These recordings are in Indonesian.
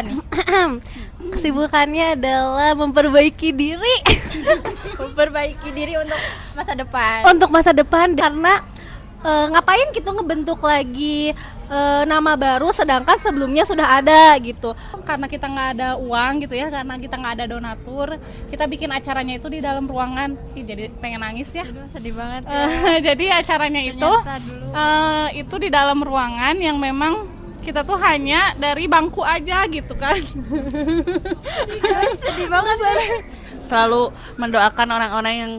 nih? Kesibukannya adalah memperbaiki diri Memperbaiki diri untuk masa depan. untuk masa depan karena ngapain gitu ngebentuk lagi nama baru sedangkan sebelumnya sudah ada gitu. Karena kita nggak ada uang gitu ya, karena kita nggak ada donatur, kita bikin acaranya itu di dalam ruangan. Ih, jadi pengen nangis ya. Aduh, sedih banget ya. Jadi acaranya Ternyata dulu. itu di dalam ruangan yang memang kita tuh hanya dari bangku aja gitu kan. Sedih banget. Selalu mendoakan orang-orang yang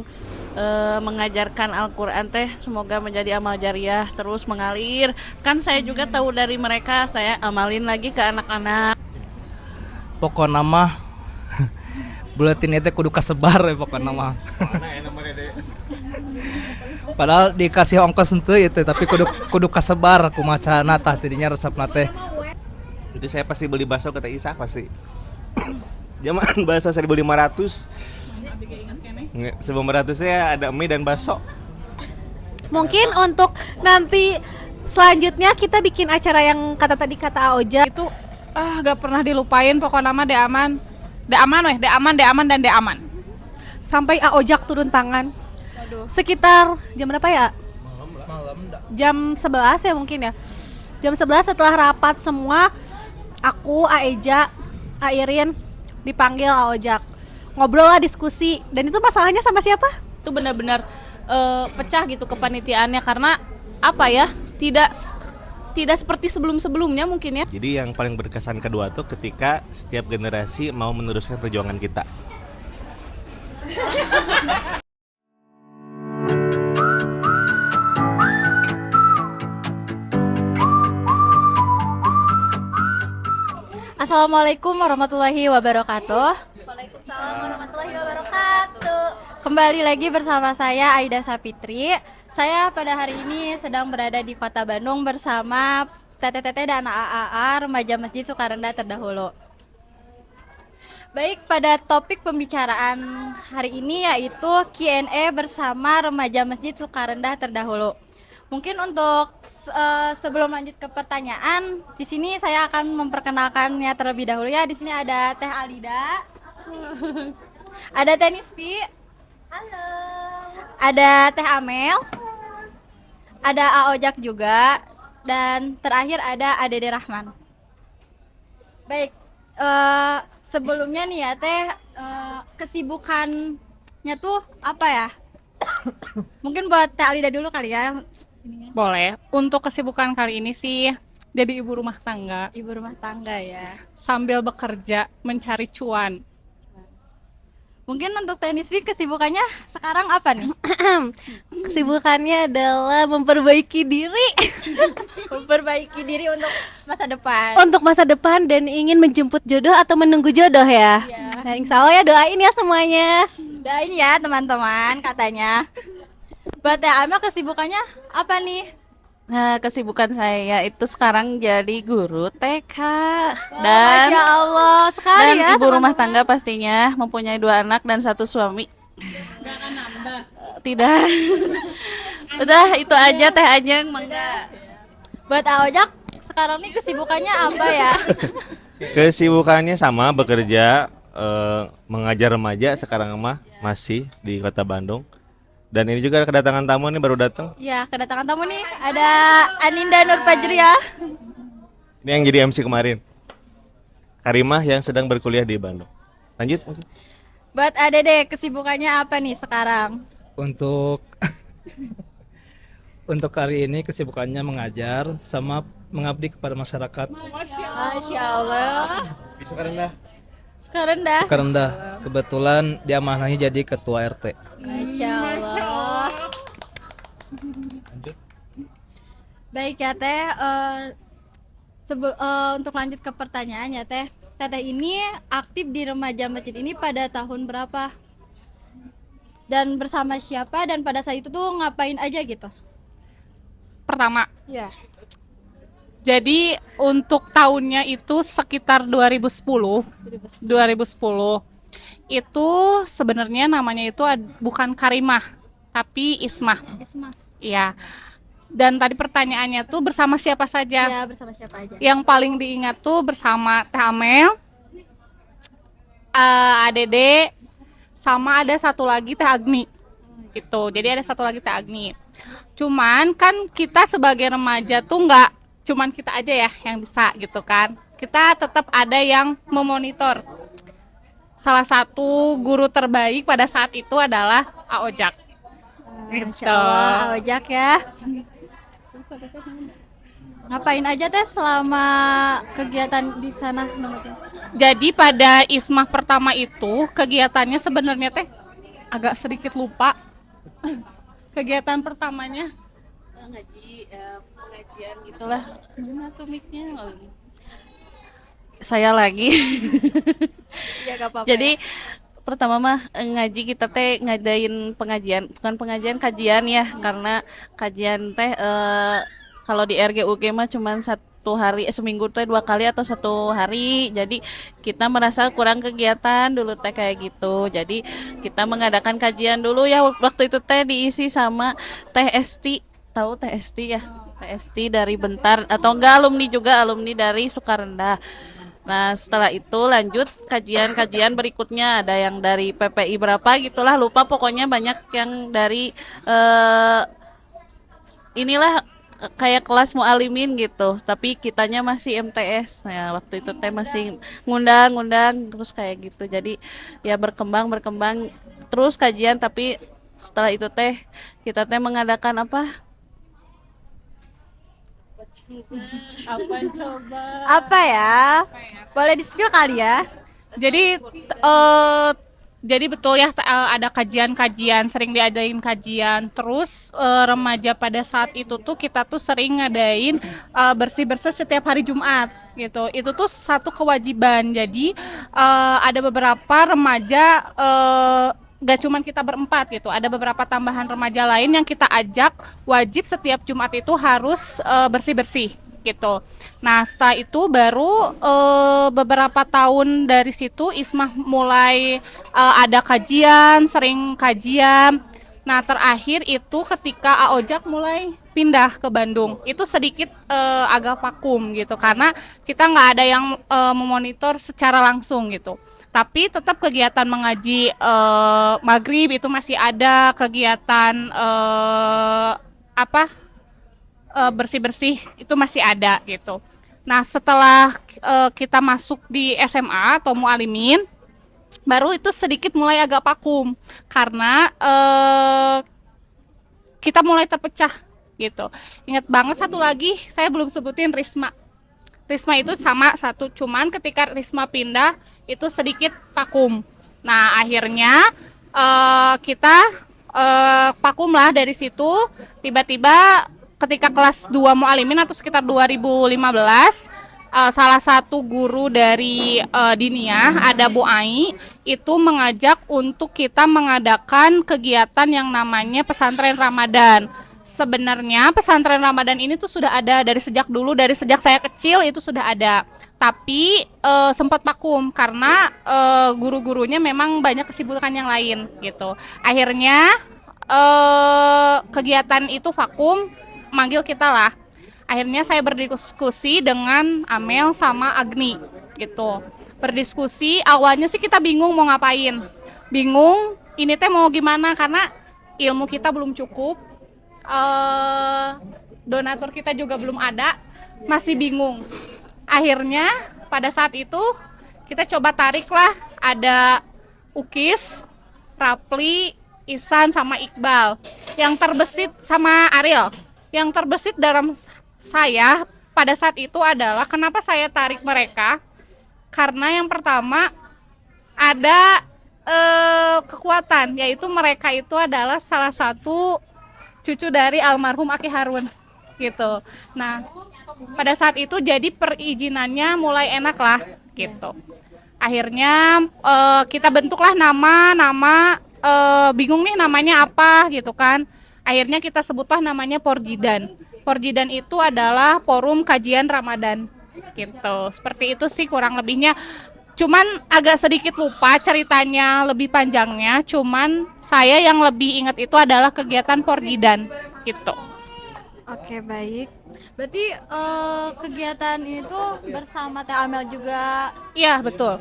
mengajarkan Al-Quran teh semoga menjadi amal jariah terus mengalir. Kan saya juga tahu dari mereka, saya amalin lagi ke anak-anak. Pokoknya mah buletin itu kudu kasebar ya pokoknya mah. Padahal dikasih ongkos henteu itu tapi kudu kasebar kumacana tah tidinya resepna teh. Itu saya pasti beli bakso kata Isa pasti. Zaman bakso 1.500. Sebelum 100 saya ada mie dan bakso. Mungkin untuk nanti selanjutnya kita bikin acara yang kata Aoja Itu gak pernah dilupain, pokoknya mah deaman dan deaman. sampai Aojak turun tangan. Sekitar jam berapa ya? Jam 11 ya mungkin ya. Jam 11 setelah rapat semua, aku, Aeja, Airin dipanggil Aojak. Ngobrol lah, diskusi. Dan itu masalahnya sama siapa? Itu benar-benar pecah gitu kepanitiaannya karena apa ya? Tidak seperti sebelum-sebelumnya mungkin ya. Jadi yang paling berkesan kedua tuh ketika setiap generasi mau meneruskan perjuangan kita. Assalamualaikum warahmatullahi wabarakatuh. Waalaikumsalam warahmatullahi wabarakatuh. Kembali lagi bersama saya Aida Sapitri. Saya pada hari ini sedang berada di Kota Bandung bersama TTTT dan AAA Remaja Masjid Sukarenda terdahulu. Baik, pada topik pembicaraan hari ini yaitu Q&A bersama Remaja Masjid Sukarenda terdahulu. Mungkin untuk sebelum lanjut ke pertanyaan, di sini saya akan memperkenalkannya terlebih dahulu ya. Di sini ada Teh Alida, ada Teh Nispi, Halo. ada Teh Amel, ada Aojak juga, dan terakhir ada Adede Rahman. Baik, sebelumnya nih ya Teh, kesibukannya tuh apa ya? Mungkin buat Teh Alida dulu kali ya. Boleh. Untuk kesibukan kali ini sih jadi ibu rumah tangga Ibu rumah tangga ya. sambil bekerja mencari cuan. Mungkin untuk Teh Nispi kesibukannya sekarang apa nih? Kesibukannya adalah memperbaiki diri Memperbaiki diri untuk masa depan. untuk masa depan dan ingin menjemput jodoh atau menunggu jodoh ya. Nah, insya Allah ya, doain ya semuanya. Doain ya teman-teman katanya. Buat Teh Amel kesibukannya apa nih? Nah, kesibukan saya itu sekarang jadi guru TK Masya dan Allah sekali ya ibu rumah teman-teman. tangga pastinya, mempunyai 2 anak dan 1 suami. Tidak. Udah itu aja Teh Ajeng, mangga. Buat Aojak sekarang nih kesibukannya apa ya? Kesibukannya sama bekerja, mengajar remaja sekarang mah masih di Kota Bandung. Dan ini juga kedatangan tamu nih baru datang. Ya, kedatangan tamu nih ada Aninda Nur Fajria. Ini yang jadi MC kemarin. Karimah yang sedang berkuliah di Bandung. Lanjut mungkin. Buat Adede kesibukannya apa nih sekarang? Untuk untuk hari ini kesibukannya mengajar sama mengabdi kepada masyarakat Masya Allah. Sekarang dah. Sukarenda. Kebetulan diamanahi jadi ketua RT. Masya Allah. Baik ya Teh, untuk lanjut ke pertanyaan ya Teh. Teteh ini aktif di remaja masjid ini pada tahun berapa? Dan bersama siapa dan pada saat itu tuh ngapain aja gitu? Pertama, Ya. jadi untuk tahunnya itu sekitar 2010. Itu sebenarnya namanya itu bukan Karimah, tapi Ismah. Isma. Iya. Dan tadi pertanyaannya tuh bersama siapa saja? Ya, bersama siapa aja? Yang paling diingat tuh bersama Teh Amel, Adede, sama ada satu lagi Teh Agni. Gitu. Jadi ada satu lagi Teh Agni. Cuman kan kita sebagai remaja tuh nggak cuman kita aja ya yang bisa gitu kan. Kita tetap ada yang memonitor. Salah satu guru terbaik pada saat itu adalah Aojak. Insya Allah, Ojak ya. Ngapain aja teh selama kegiatan di sana? Jadi pada ISMah pertama itu kegiatannya sebenarnya teh agak sedikit lupa. Kegiatan pertamanya Ngaji, pengajian gitulah. Mana tuh mic-nya? Saya lagi. Ya, gak apa-apa. Jadi pertama mah ngaji kita teh ngadain pengajian, bukan pengajian, kajian ya, karena kajian teh kalau di RGUG mah cuman satu hari, seminggu teh 2 kali atau 1 hari. Jadi kita merasa kurang kegiatan dulu teh kayak gitu. Jadi kita mengadakan kajian dulu ya, waktu itu teh diisi sama Teh Esti. Tahu Teh Esti ya? Teh Esti dari Bentar, atau enggak alumni juga, alumni dari Sukarendah. Nah, setelah itu lanjut kajian-kajian berikutnya, ada yang dari PPI berapa gitulah, lupa, pokoknya banyak yang dari inilah kayak kelas mualimin gitu, tapi kitanya masih MTS. Nah, waktu itu teh masih ngundang-ngundang terus kayak gitu. Jadi ya berkembang terus kajian, tapi setelah itu teh kita teh mengadakan apa? Apa ya? Boleh di-spill kali ya? Jadi betul ya, ada kajian-kajian, sering diadain kajian. Terus remaja pada saat itu tuh kita tuh sering ngadain bersih-bersih setiap hari Jumat gitu. Itu tuh satu kewajiban. Jadi ada beberapa remaja, gak cuman kita berempat gitu, ada beberapa tambahan remaja lain yang kita ajak wajib setiap Jumat itu harus bersih-bersih gitu. Nah, setelah itu baru beberapa tahun dari situ ISMah mulai ada kajian, sering kajian. Nah, terakhir itu ketika Aojak mulai pindah ke Bandung, itu sedikit agak vakum gitu, karena kita nggak ada yang memonitor secara langsung gitu. Tapi tetap kegiatan mengaji maghrib itu masih ada, kegiatan bersih-bersih itu masih ada gitu. Nah, setelah kita masuk di SMA atau mualimin, baru itu sedikit mulai agak vakum karena kita mulai terpecah gitu. Ingat banget satu lagi, saya belum sebutin Risma. Risma itu sama satu, cuman ketika Risma pindah itu sedikit vakum. Nah, akhirnya kita vakum lah dari situ. Tiba-tiba ketika kelas 2 mualimin atau sekitar 2015, salah satu guru dari Diniyah, ada Bu Ai, itu mengajak untuk kita mengadakan kegiatan yang namanya pesantren Ramadan. Sebenarnya pesantren Ramadan ini tuh sudah ada dari sejak dulu, dari sejak saya kecil itu sudah ada. Tapi sempat vakum karena guru-gurunya memang banyak kesibukan yang lain gitu. Akhirnya kegiatan itu vakum, manggil kita lah. Akhirnya saya berdiskusi dengan Amel sama Agni gitu. Berdiskusi, awalnya sih kita bingung mau ngapain. Bingung ini teh mau gimana karena ilmu kita belum cukup. Donatur kita juga belum ada, masih bingung. Akhirnya pada saat itu kita coba tariklah, ada Ukis, Rapli, Isan sama Iqbal. Yang terbesit sama Ariel. Yang terbesit dalam saya pada saat itu adalah kenapa saya tarik mereka, karena yang pertama ada kekuatan, yaitu mereka itu adalah salah satu cucu dari almarhum Aki Harun gitu. Nah, pada saat itu jadi perizinannya mulai enak lah gitu. Akhirnya kita bentuklah nama bingung nih namanya apa gitu kan. Akhirnya kita sebutlah namanya Porjidan. Porjidan itu adalah Forum Kajian Ramadan gitu. Seperti itu sih kurang lebihnya. Cuman agak sedikit lupa ceritanya lebih panjangnya. Cuman saya yang lebih ingat itu adalah kegiatan Porjidan gitu. Oke, baik. Berarti kegiatan ini tuh bersama Teh Amel juga. Iya, betul.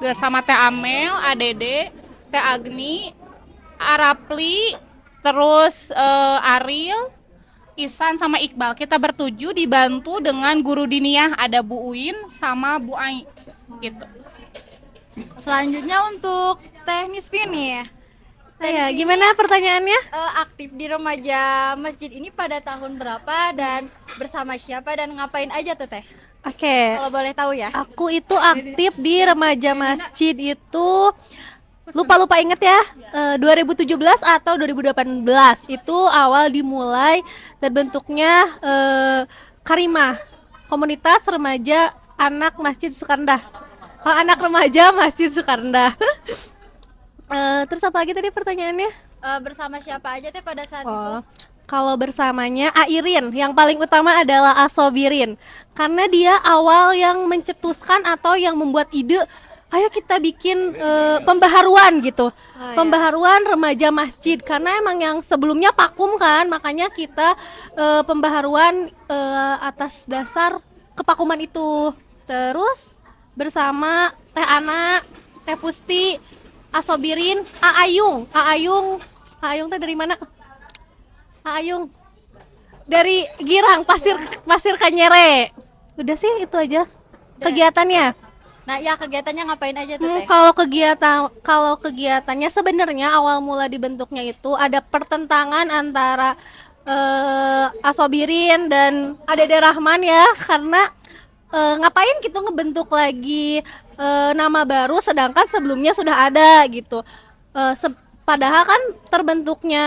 Bersama Teh Amel, ADD, Teh Agni, Arapli, terus Ariel, Isan sama Iqbal. Kita bertujuh dibantu dengan guru diniyah, ada Bu Uin sama Bu Ai gitu. Selanjutnya untuk teknis nih. Ya, gimana pertanyaannya? Aktif di remaja masjid ini pada tahun berapa dan bersama siapa dan ngapain aja tuh Teh? Oke. Kalau boleh tahu ya. Aku itu aktif di remaja masjid itu lupa inget ya, 2017 atau 2018 itu awal dimulai terbentuknya Karimah, komunitas remaja anak Masjid Sukarndah. Anak remaja Masjid Sukarndah. Terus apa lagi tadi pertanyaannya? Bersama siapa aja Teh pada saat itu? Oh, kalau bersamanya Airin, yang paling utama adalah Asobirin, karena dia awal yang mencetuskan atau yang membuat ide, ayo kita bikin pembaharuan gitu, pembaharuan remaja masjid, karena emang yang sebelumnya vakum kan, makanya kita pembaharuan atas dasar kepakuman itu. Terus bersama Teh Ana, Teh Pusti, Asobirin, Aayung teh dari mana? Aayung dari Girang, Pasir Kanyere. Udah sih itu aja kegiatannya. Nah, ya kegiatannya ngapain aja tuh Teh? Kalau kegiatannya sebenarnya awal mula dibentuknya itu ada pertentangan antara Asobirin dan Adede Rahman ya, karena ngapain gitu ngebentuk lagi nama baru sedangkan sebelumnya sudah ada gitu. Padahal kan terbentuknya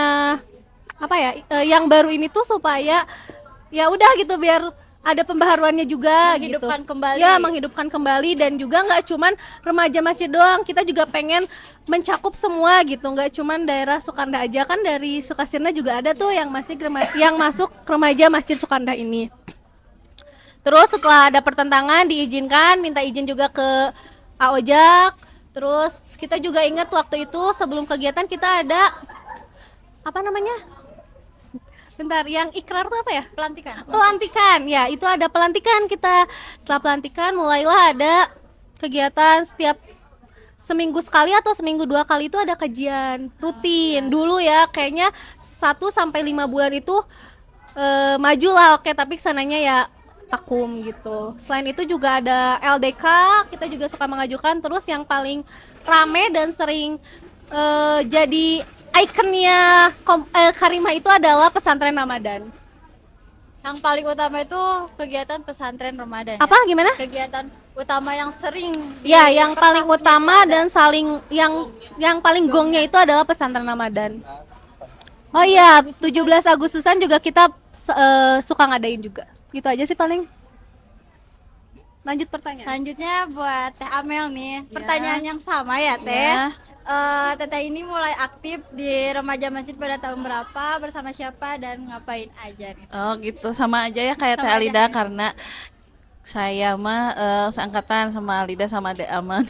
apa ya, yang baru ini tuh supaya ya udah gitu biar ada pembaharuannya juga Menghidupkan gitu. kembali. Ya, menghidupkan kembali, dan juga nggak cuman remaja masjid doang, kita juga pengen mencakup semua gitu, nggak cuman daerah Sukanda aja, kan dari Sukasirna juga ada tuh yang masuk remaja Masjid Sukanda ini. Terus setelah ada pertentangan diizinkan, minta izin juga ke AOJAK. Terus kita juga ingat waktu itu sebelum kegiatan kita ada apa namanya? Bentar, yang ikrar tuh apa ya? Pelantikan. Pelantikan. Ya, itu ada pelantikan kita. Setelah pelantikan mulailah ada kegiatan setiap seminggu sekali atau seminggu 2 kali itu ada kajian rutin. Dulu ya kayaknya 1 sampai 5 bulan itu maju lah, oke, tapi kesananya ya vakum gitu. Selain itu juga ada LDK, kita juga suka mengajukan. Terus yang paling rame dan sering jadi ikonnya Karimah itu adalah pesantren Ramadan. Yang paling utama itu kegiatan pesantren Ramadan. Apa Ya? gimana? Kegiatan utama yang sering Ya, yang paling tahunnya utama ada. dan yang paling gongnya itu adalah pesantren Ramadan. Oh iya, 17 Agustusan juga kita suka ngadain juga. Gitu aja sih paling. Lanjut pertanyaan. Selanjutnya buat Teh Amel nih, pertanyaan yang sama ya Teh. Ya. Teteh ini mulai aktif di remaja masjid pada tahun berapa, bersama siapa dan ngapain aja nih? Oh gitu, sama aja ya kayak Teh Sama aja Alida, ya. karena saya mah seangkatan sama Alida sama Ade Aman.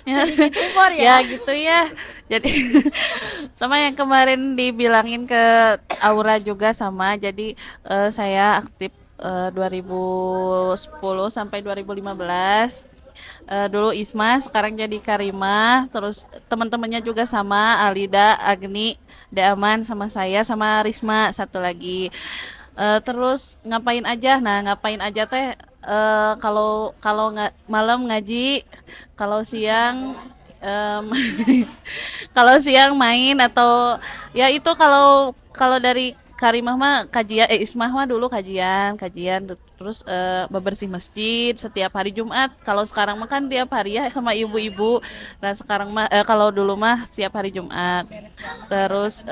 Ya, Humor ya ya. gitu ya. Jadi sama yang kemarin dibilangin ke Aura juga sama. Jadi saya aktif 2010 sampai 2015. Dulu Isma, sekarang jadi Karimah. Terus teman-temannya juga sama, Alida, Agni, Deaman sama saya, sama Risma satu lagi. Terus ngapain aja? Nah, ngapain aja teh? Kalau kalau malam ngaji, kalau siang em, kalau siang main, atau ya itu kalau kalau dari Karimah mah kajian, Ismah mah dulu kajian terus bebersih masjid setiap hari Jumat. Kalau sekarang mah kan tiap hari ya sama ibu-ibu. Nah sekarang mah kalau dulu mah setiap hari Jumat. Terus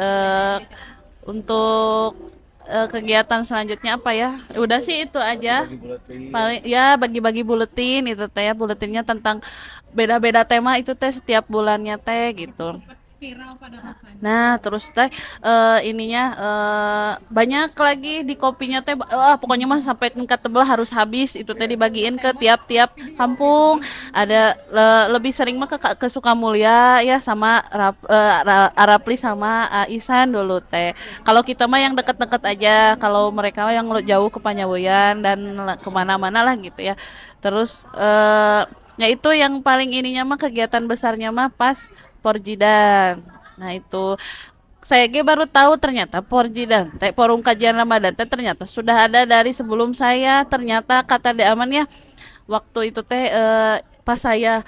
untuk kegiatan selanjutnya apa ya? Udah sih itu aja. Paling ya bagi-bagi buletin itu teh ya, buletinnya tentang beda-beda tema itu teh setiap bulannya teh gitu. Nah, terus teh ininya banyak lagi di kopinya teh pokoknya mah sampai tingkat tebel harus habis itu teh dibagiin ke tiap-tiap kampung. Ada lebih sering mah ke Sukamulya ya sama Arapli sama Aisan dulu teh. Kalau kita mah yang deket-deket aja, kalau mereka yang jauh ke Panyaboyan dan kemana-mana lah gitu ya. Terus ya itu yang paling ininya mah kegiatan besarnya mah pas Porjidan. Nah itu saya ge baru tahu ternyata Porjidan teh Forum Kajian Ramadan teh ternyata sudah ada dari sebelum saya. Ternyata kata De Aman ya waktu itu teh pas saya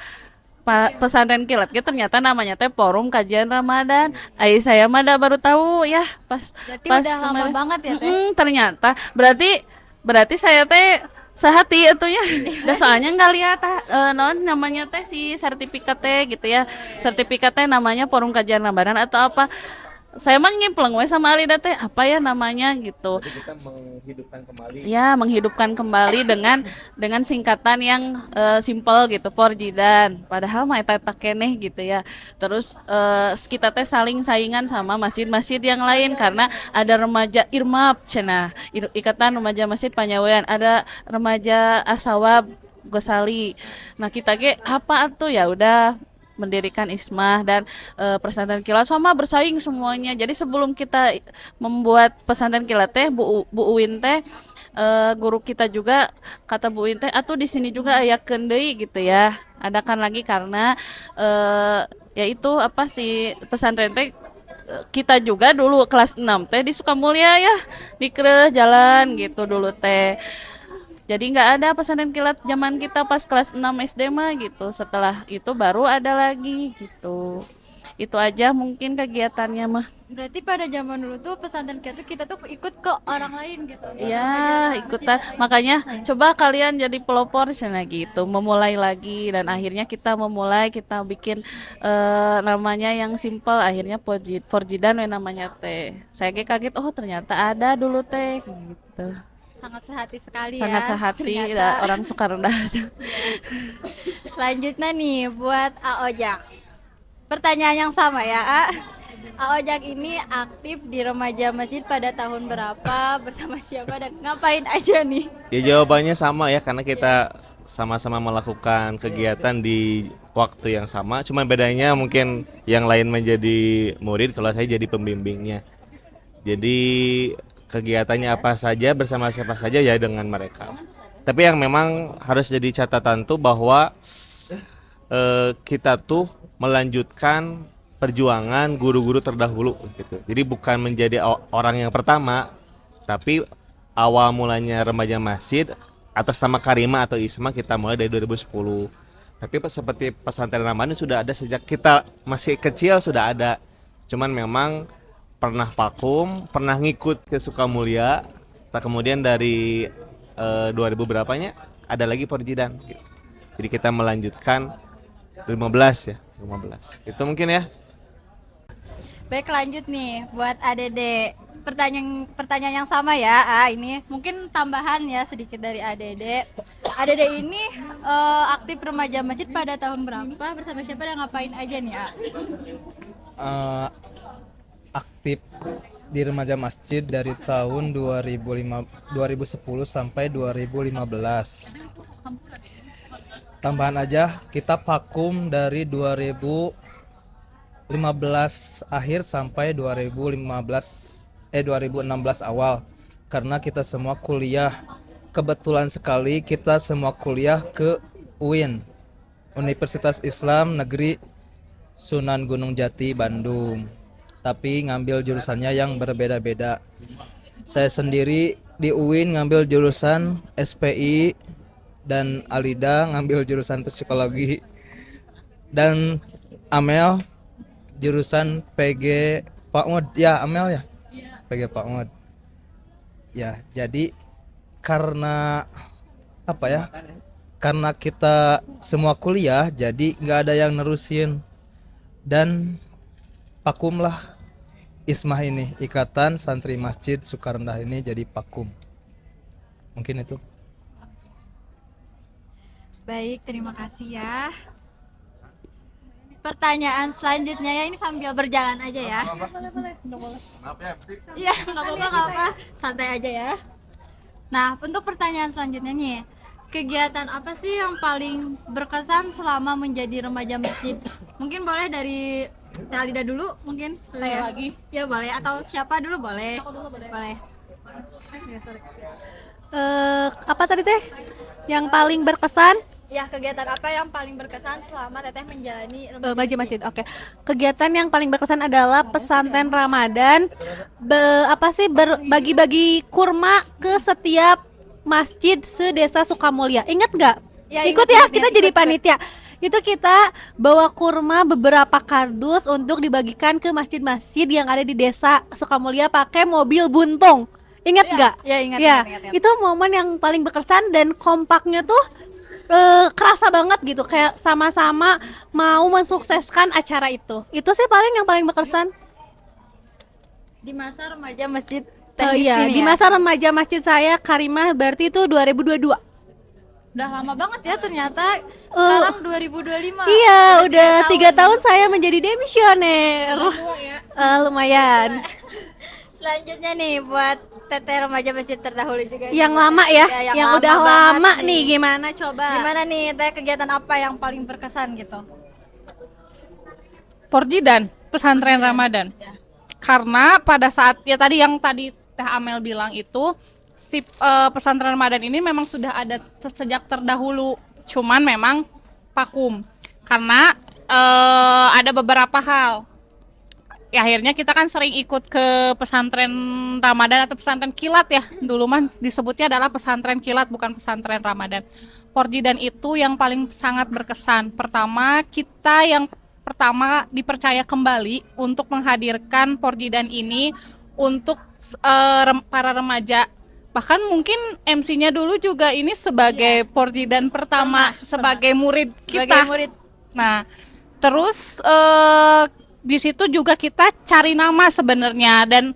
pesantren kilat ge ternyata namanya teh Forum Kajian Ramadan. Saya mah baru tahu ya Berarti pas udah lama kemarin. banget ya teh. Ternyata berarti saya teh sehati itu ya. Udah soalnya nggak lihat non namanya teh si sertifikat teh gitu ya. Sertifikat teh namanya Forum Kajian Ramadan atau apa. Saya mah ngimpleng we sama Alida teh apa ya namanya gitu. Jadi kita menghidupkan kembali. Ya, menghidupkan kembali dengan singkatan yang simpel gitu, Porjidan. Padahal mah eta keneh gitu ya. Terus kita teh saling saingan sama masjid-masjid yang lain karena ada remaja Irmap cenah, Ikatan Remaja Masjid Panyawean, ada remaja Asawab Gosali. Nah, kita ge apa atuh ya udah mendirikan Ismah dan pesantren kilat sama bersaing semuanya. Jadi sebelum kita membuat pesantren kilat teh Bu Uwin teh guru kita juga kata Bu Uwin teh atuh di sini juga aya deui gitu ya. Adakan lagi karena yaitu apa sih pesantren teh kita juga dulu kelas 6 teh di Sukamulya ya di Kreh jalan gitu dulu teh. Jadi nggak ada pesantren kilat zaman kita pas kelas 6 SD mah gitu. Setelah itu baru ada lagi gitu. Itu aja mungkin kegiatannya mah. Berarti pada zaman dulu tuh pesantren kita tuh ikut ke orang lain gitu. Iya, ikutan. Makanya coba kalian jadi pelopor sana gitu, memulai lagi dan akhirnya kita bikin namanya yang simple akhirnya Porjidan we namanya teh. Saya kaget oh ternyata ada dulu teh gitu. Sangat sehati sekali Sangat ya. sehati ternyata. orang Sukarendah. Selanjutnya nih buat Aojak. Pertanyaan yang sama ya, A. Aojak ini aktif di remaja masjid pada tahun berapa, bersama siapa dan ngapain aja nih? Ya jawabannya sama ya karena kita sama-sama melakukan kegiatan di waktu yang sama. Cuma bedanya mungkin yang lain menjadi murid, kalau saya jadi pembimbingnya. Jadi kegiatannya apa saja bersama siapa saja ya dengan mereka. Tapi yang memang harus jadi catatan tuh bahwa kita tuh melanjutkan perjuangan guru-guru terdahulu gitu. Jadi bukan menjadi orang yang pertama, tapi awal mulanya remaja masjid atas nama Karima atau Isma kita mulai dari 2010. Tapi seperti pesantren Ramadan sudah ada sejak kita masih kecil sudah ada. Cuman memang pernah vakum, pernah ngikut ke Sukamulya. Kemudian dari 2000 berapanya ada lagi Porjidan gitu. Jadi kita melanjutkan 15 ya, 15. Itu mungkin ya. Baik, lanjut nih buat ADD. Pertanyaan yang sama ya. Ini mungkin tambahan ya sedikit dari ADD. ADD ini aktif remaja masjid pada tahun berapa, bersama siapa dan ngapain aja nih, A? Aktif di remaja masjid dari tahun 2010 sampai 2015. Tambahan aja, kita vakum dari 2015 akhir sampai 2016 awal karena kita semua kuliah. Kebetulan sekali kita semua kuliah ke UIN, Universitas Islam Negeri Sunan Gunung Jati, Bandung. Tapi ngambil jurusannya yang berbeda-beda. Saya sendiri di UIN ngambil jurusan SPI dan Alida ngambil jurusan psikologi dan Amel jurusan PG Pakmud ya. Amel ya PG Pakmud ya. Jadi karena apa ya, karena kita semua kuliah jadi nggak ada yang nerusin dan vakumlah Ismah ini, Ikatan Santri Masjid Sukarendah ini jadi vakum. Mungkin itu. Baik, terima kasih ya. pertanyaan selanjutnya ya, ini sambil berjalan aja ya. Iya, nggak apa-apa, santai aja ya. Nah, untuk pertanyaan selanjutnya nih, kegiatan apa sih yang paling berkesan selama menjadi remaja masjid? Mungkin boleh dari Alida dulu, mungkin boleh ya? lagi? Ya boleh, atau siapa dulu boleh? Boleh. Apa tadi teh? Yang paling berkesan? Ya, kegiatan apa yang paling berkesan selama Teteh menjalani Remaja Masjid. Oke. Kegiatan yang paling berkesan adalah pesantren Ramadan. Berbagi-bagi kurma ke setiap masjid se-desa Sukamulya. Ingat nggak? Ya, ikut ingat, ya, ingat, kita ingat, jadi ikut. panitia. Itu kita bawa kurma beberapa kardus untuk dibagikan ke masjid-masjid yang ada di desa Sukamulya pakai mobil buntung. Ingat nggak? ya, ingat, Ya, ingat. itu momen yang paling berkesan dan kompaknya tuh kerasa banget gitu, kayak sama-sama mau mensukseskan acara itu. Itu sih paling yang paling berkesan. Di masa remaja masjid Oh teknis iya, ini di ya? masa remaja masjid saya Karimah berarti itu 2022. Udah lama banget ya ternyata, sekarang 2025. Iya, udah 3 tahun. tahun saya menjadi demisioner. Lumayan. Selanjutnya nih buat Teteh remaja masjid terdahulu juga. Yang nih, lama Teteh. ya, Ya, yang lama udah banget lama nih gimana coba? Gimana nih Teh, kegiatan apa yang paling berkesan gitu? Porjidan, pesantren Ramadan. Karena pada saat ya tadi yang tadi Teh Amel bilang itu si pesantren Ramadan ini memang sudah ada sejak terdahulu. Cuman memang vakum karena ada beberapa hal. Ya, akhirnya kita kan sering ikut ke pesantren Ramadan atau pesantren kilat ya. Dulu mah disebutnya adalah pesantren kilat bukan pesantren Ramadan. Porjidan itu yang paling sangat berkesan. Pertama, kita yang pertama dipercaya kembali untuk menghadirkan Porjidan ini untuk para remaja. Bahkan mungkin MC-nya dulu juga ini sebagai Porjidan pertama sebagai murid kita. Sebagai murid. Nah, terus di situ juga kita cari nama sebenarnya dan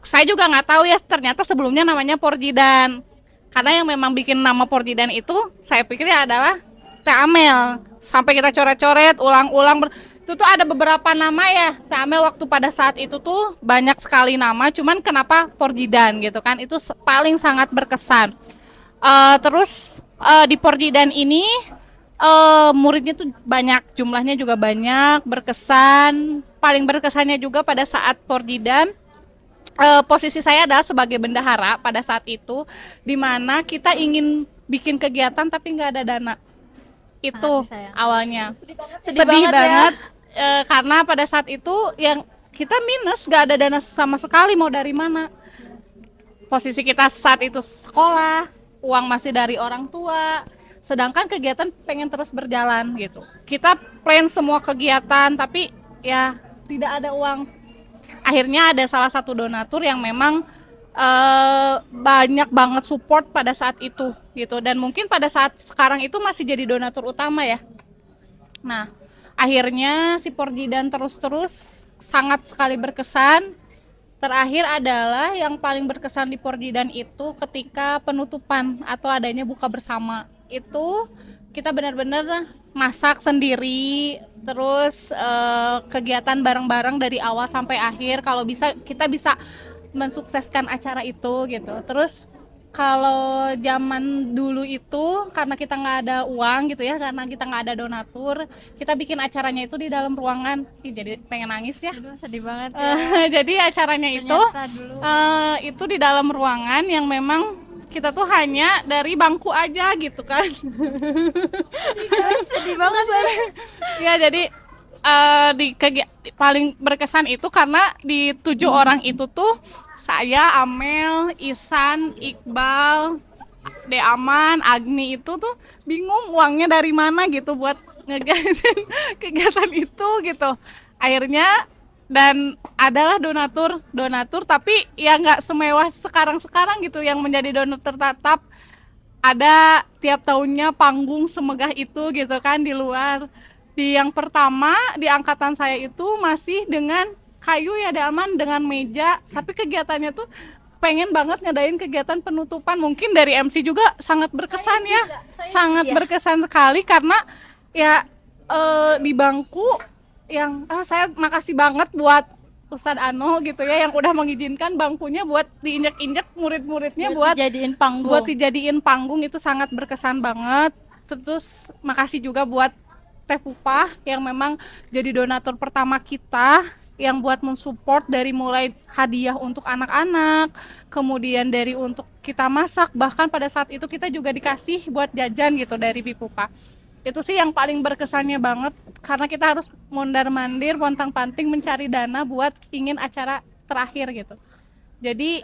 saya juga nggak tahu ya ternyata sebelumnya namanya Porjidan. Karena yang memang bikin nama Porjidan itu saya pikir ya adalah Teh Amel. Sampai kita coret-coret, ulang-ulang. Itu tuh ada beberapa nama ya. Teh Amel waktu pada saat itu tuh banyak sekali nama. Cuman kenapa Porjidan gitu kan? Itu paling sangat berkesan. Terus di Porjidan ini muridnya tuh banyak, jumlahnya juga banyak, berkesan. Paling berkesannya juga pada saat Porjidan, posisi saya adalah sebagai bendahara pada saat itu, di mana kita ingin bikin kegiatan tapi nggak ada dana. Itu Sangat disayangkan. awalnya Sedih sedih banget banget, karena pada saat itu yang kita minus, nggak ada dana sama sekali, mau dari mana. Posisi kita saat itu sekolah, uang masih dari orang tua. Sedangkan kegiatan pengen terus berjalan gitu. Kita plan semua kegiatan tapi ya tidak ada uang. Akhirnya ada salah satu donatur yang memang banyak banget support pada saat itu gitu. Dan mungkin pada saat sekarang itu masih jadi donatur utama ya. Nah, akhirnya si Porjidan terus-terus sangat sekali berkesan. Terakhir adalah yang paling berkesan di Porjidan itu ketika penutupan atau adanya buka bersama. Itu kita benar-benar masak sendiri, terus kegiatan bareng-bareng dari awal sampai akhir. Kalau bisa kita bisa mensukseskan acara itu gitu. Terus kalau zaman dulu itu karena kita nggak ada uang gitu ya, karena kita nggak ada donatur, kita bikin acaranya itu di dalam ruangan. Ih, jadi pengen nangis ya. Aduh, sedih banget ya. Jadi acaranya itu Ternyata dulu. itu di dalam ruangan yang memang kita tuh hanya dari bangku aja gitu kan. Sedih banget ya. Ya jadi paling berkesan itu karena di 7 orang itu tuh saya, Amel, Isan, Iqbal, De Aman, Agni itu tuh bingung uangnya dari mana gitu buat ngegasin kegiatan itu gitu. Akhirnya dan adalah donatur tapi ya nggak semewah sekarang gitu yang menjadi donatur tetap. Ada tiap tahunnya panggung semegah itu gitu kan di luar. Di yang pertama di angkatan saya itu masih dengan kayu ya, ada aman dengan meja, tapi kegiatannya tuh pengen banget ngadain kegiatan penutupan. Mungkin dari MC juga sangat berkesan ya, sangat berkesan sekali karena ya di bangku yang saya makasih banget buat Ustadz Ano gitu ya yang udah mengizinkan bangkunya buat diinjek-injek murid-muridnya buat jadiin panggung. buat dijadiin panggung, itu sangat berkesan banget. Terus makasih juga buat Teh Pupa yang memang jadi donatur pertama kita yang buat mensupport dari mulai hadiah untuk anak-anak, kemudian dari untuk kita masak, bahkan pada saat itu kita juga dikasih buat jajan gitu dari Pipupa. Itu sih yang paling berkesannya banget karena kita harus mondar-mandir, pontang-panting mencari dana buat ingin acara terakhir gitu. Jadi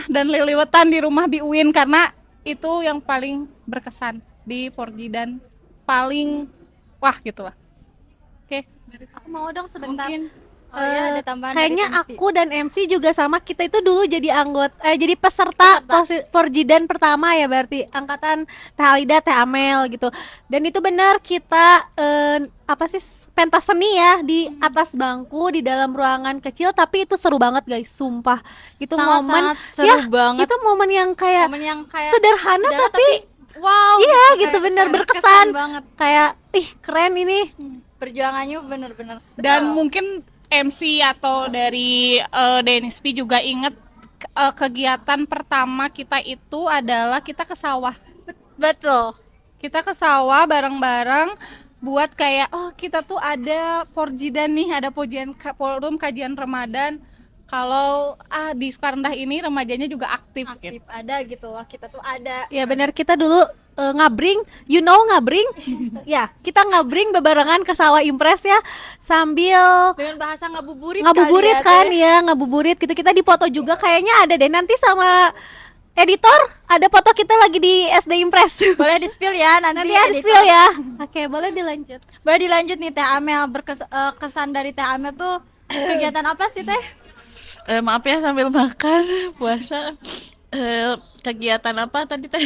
dan liliwetan di rumah Bi Uin karena itu yang paling berkesan di Porji dan paling wah gitu lah. Oke. Aku mau dong sebentar. Mungkin ada tambahan Kayaknya dari Kak aku dan MC juga sama, kita itu dulu jadi jadi peserta Porjidan pertama ya, berarti angkatan Teh Alida, Teh Amel gitu. Dan itu benar kita pentas seni ya di atas bangku di dalam ruangan kecil, tapi itu seru banget guys, sumpah. Itu momen sangat seru banget. Itu momen yang kayak Momen yang kayak sederhana tapi wow. iya gitu, kayak bener berkesan berkesan banget. kayak keren ini. Perjuangannya bener-bener. Dan mungkin MC atau dari DNSP juga inget kegiatan pertama kita itu adalah kita ke sawah. Betul. Kita ke sawah bareng-bareng buat kayak kita tuh ada Porjidan nih, ada forum kajian Ramadan. Kalau di Sukarendah ini remajanya juga aktif gitu. Ada gitu loh, kita tuh ada. Ya benar, kita dulu ngabring, ngabring. Ya, kita ngabring bebarengan ke sawah Impres ya, sambil Dengan bahasa ngabuburit kan ya, ngabuburit gitu. Kita dipoto juga kayaknya ada deh nanti sama editor, ada foto kita lagi di SD Impres. Boleh di-spill ya nanti. Nanti ya di-spill ya. Oke, boleh dilanjut. Boleh dilanjut nih Teh Amel, kesan dari Teh Amel tuh kegiatan apa sih Teh? Maaf ya sambil makan puasa. Kegiatan apa tadi Teh?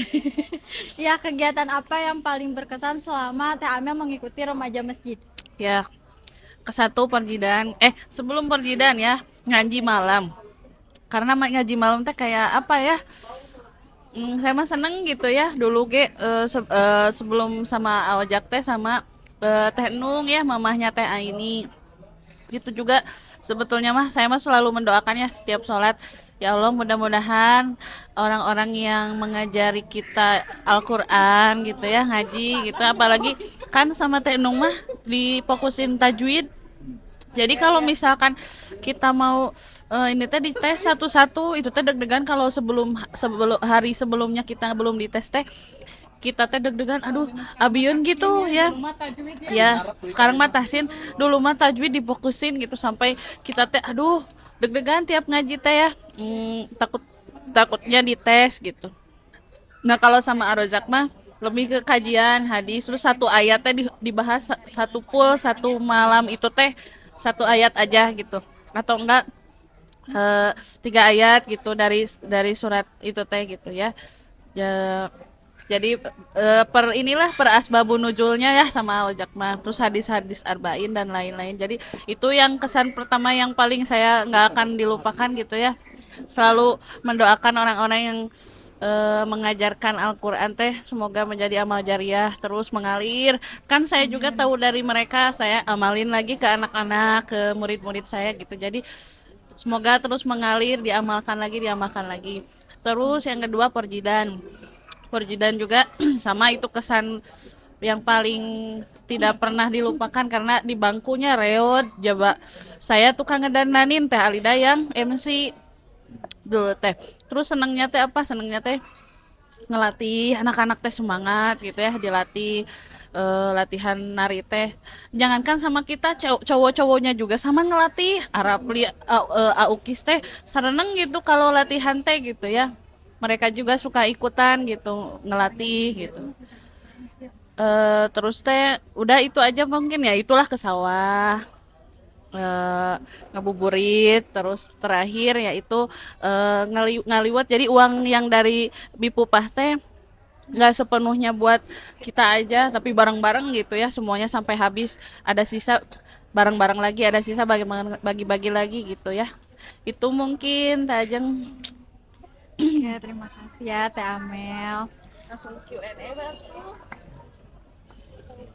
Ya, kegiatan apa yang paling berkesan selama Teh Amel mengikuti remaja masjid? Ya, ke satu Porjidan. Sebelum Porjidan ya, ngaji malam. Karena ngaji malam teh kayak apa ya? Saya mah seneng gitu ya. Dulu sebelum sama Awajak teh sama Teh Nung ya, mamahnya Teh Aini. Gitu juga sebetulnya mah saya mah selalu mendoakan ya setiap sholat, ya Allah mudah-mudahan orang-orang yang mengajari kita Al-Quran gitu ya, ngaji gitu, apalagi kan sama Teh Nung mah difokusin tajwid. Jadi kalau misalkan kita mau ini teh dites satu-satu, itu teh deg-degan kalau sebelum hari sebelumnya kita belum dites teh, kita teh deg-degan, aduh abieun gitu ya. Ya sekarang mah tahsin, dulu mah tajwid difokusin gitu sampai kita teh aduh deg-degan tiap ngaji teh ya, takutnya dites gitu. Nah kalau sama Arozak mah lebih ke kajian hadis, terus satu ayat teh dibahas satu satu malam itu teh satu ayat aja gitu, atau enggak 3 ayat gitu dari surat itu teh gitu ya. Jadi per asbabun nuzulnya ya sama Ojak mah, terus hadis-hadis arba'in dan lain-lain. Jadi itu yang kesan pertama yang paling saya nggak akan dilupakan gitu ya. Selalu mendoakan orang-orang yang mengajarkan Al-Quran teh semoga menjadi amal jariah terus mengalir. Kan saya juga tahu dari mereka, saya amalin lagi ke anak-anak, ke murid-murid saya gitu. Jadi semoga terus mengalir, diamalkan lagi. Terus yang kedua Porjidan juga sama, itu kesan yang paling tidak pernah dilupakan karena di bangkunya reot jaba. Saya tukang ngedandanin Teh Alida yang MC dulu teh. Terus senangnya teh ngelatih anak-anak teh semangat gitu ya, dilatih latihan nari teh. Jangankan sama kita, cowok-cowoknya juga sama ngelatih Arapli, Aukis teh sareneng gitu kalau latihan teh gitu ya. Mereka juga suka ikutan gitu, ngelatih gitu. Terus teh udah itu aja mungkin ya, itulah ke sawah, ngabuburit, terus terakhir yaitu ngaliwat. Jadi uang yang dari Bipupah teh nggak sepenuhnya buat kita aja, tapi bareng-bareng gitu ya, semuanya sampai habis, ada sisa bareng-bareng lagi, ada sisa bagi-bagi lagi gitu ya. Itu mungkin Teh Ajeng. Ya, terima kasih ya Teh Amel. Langsung Q&A baru.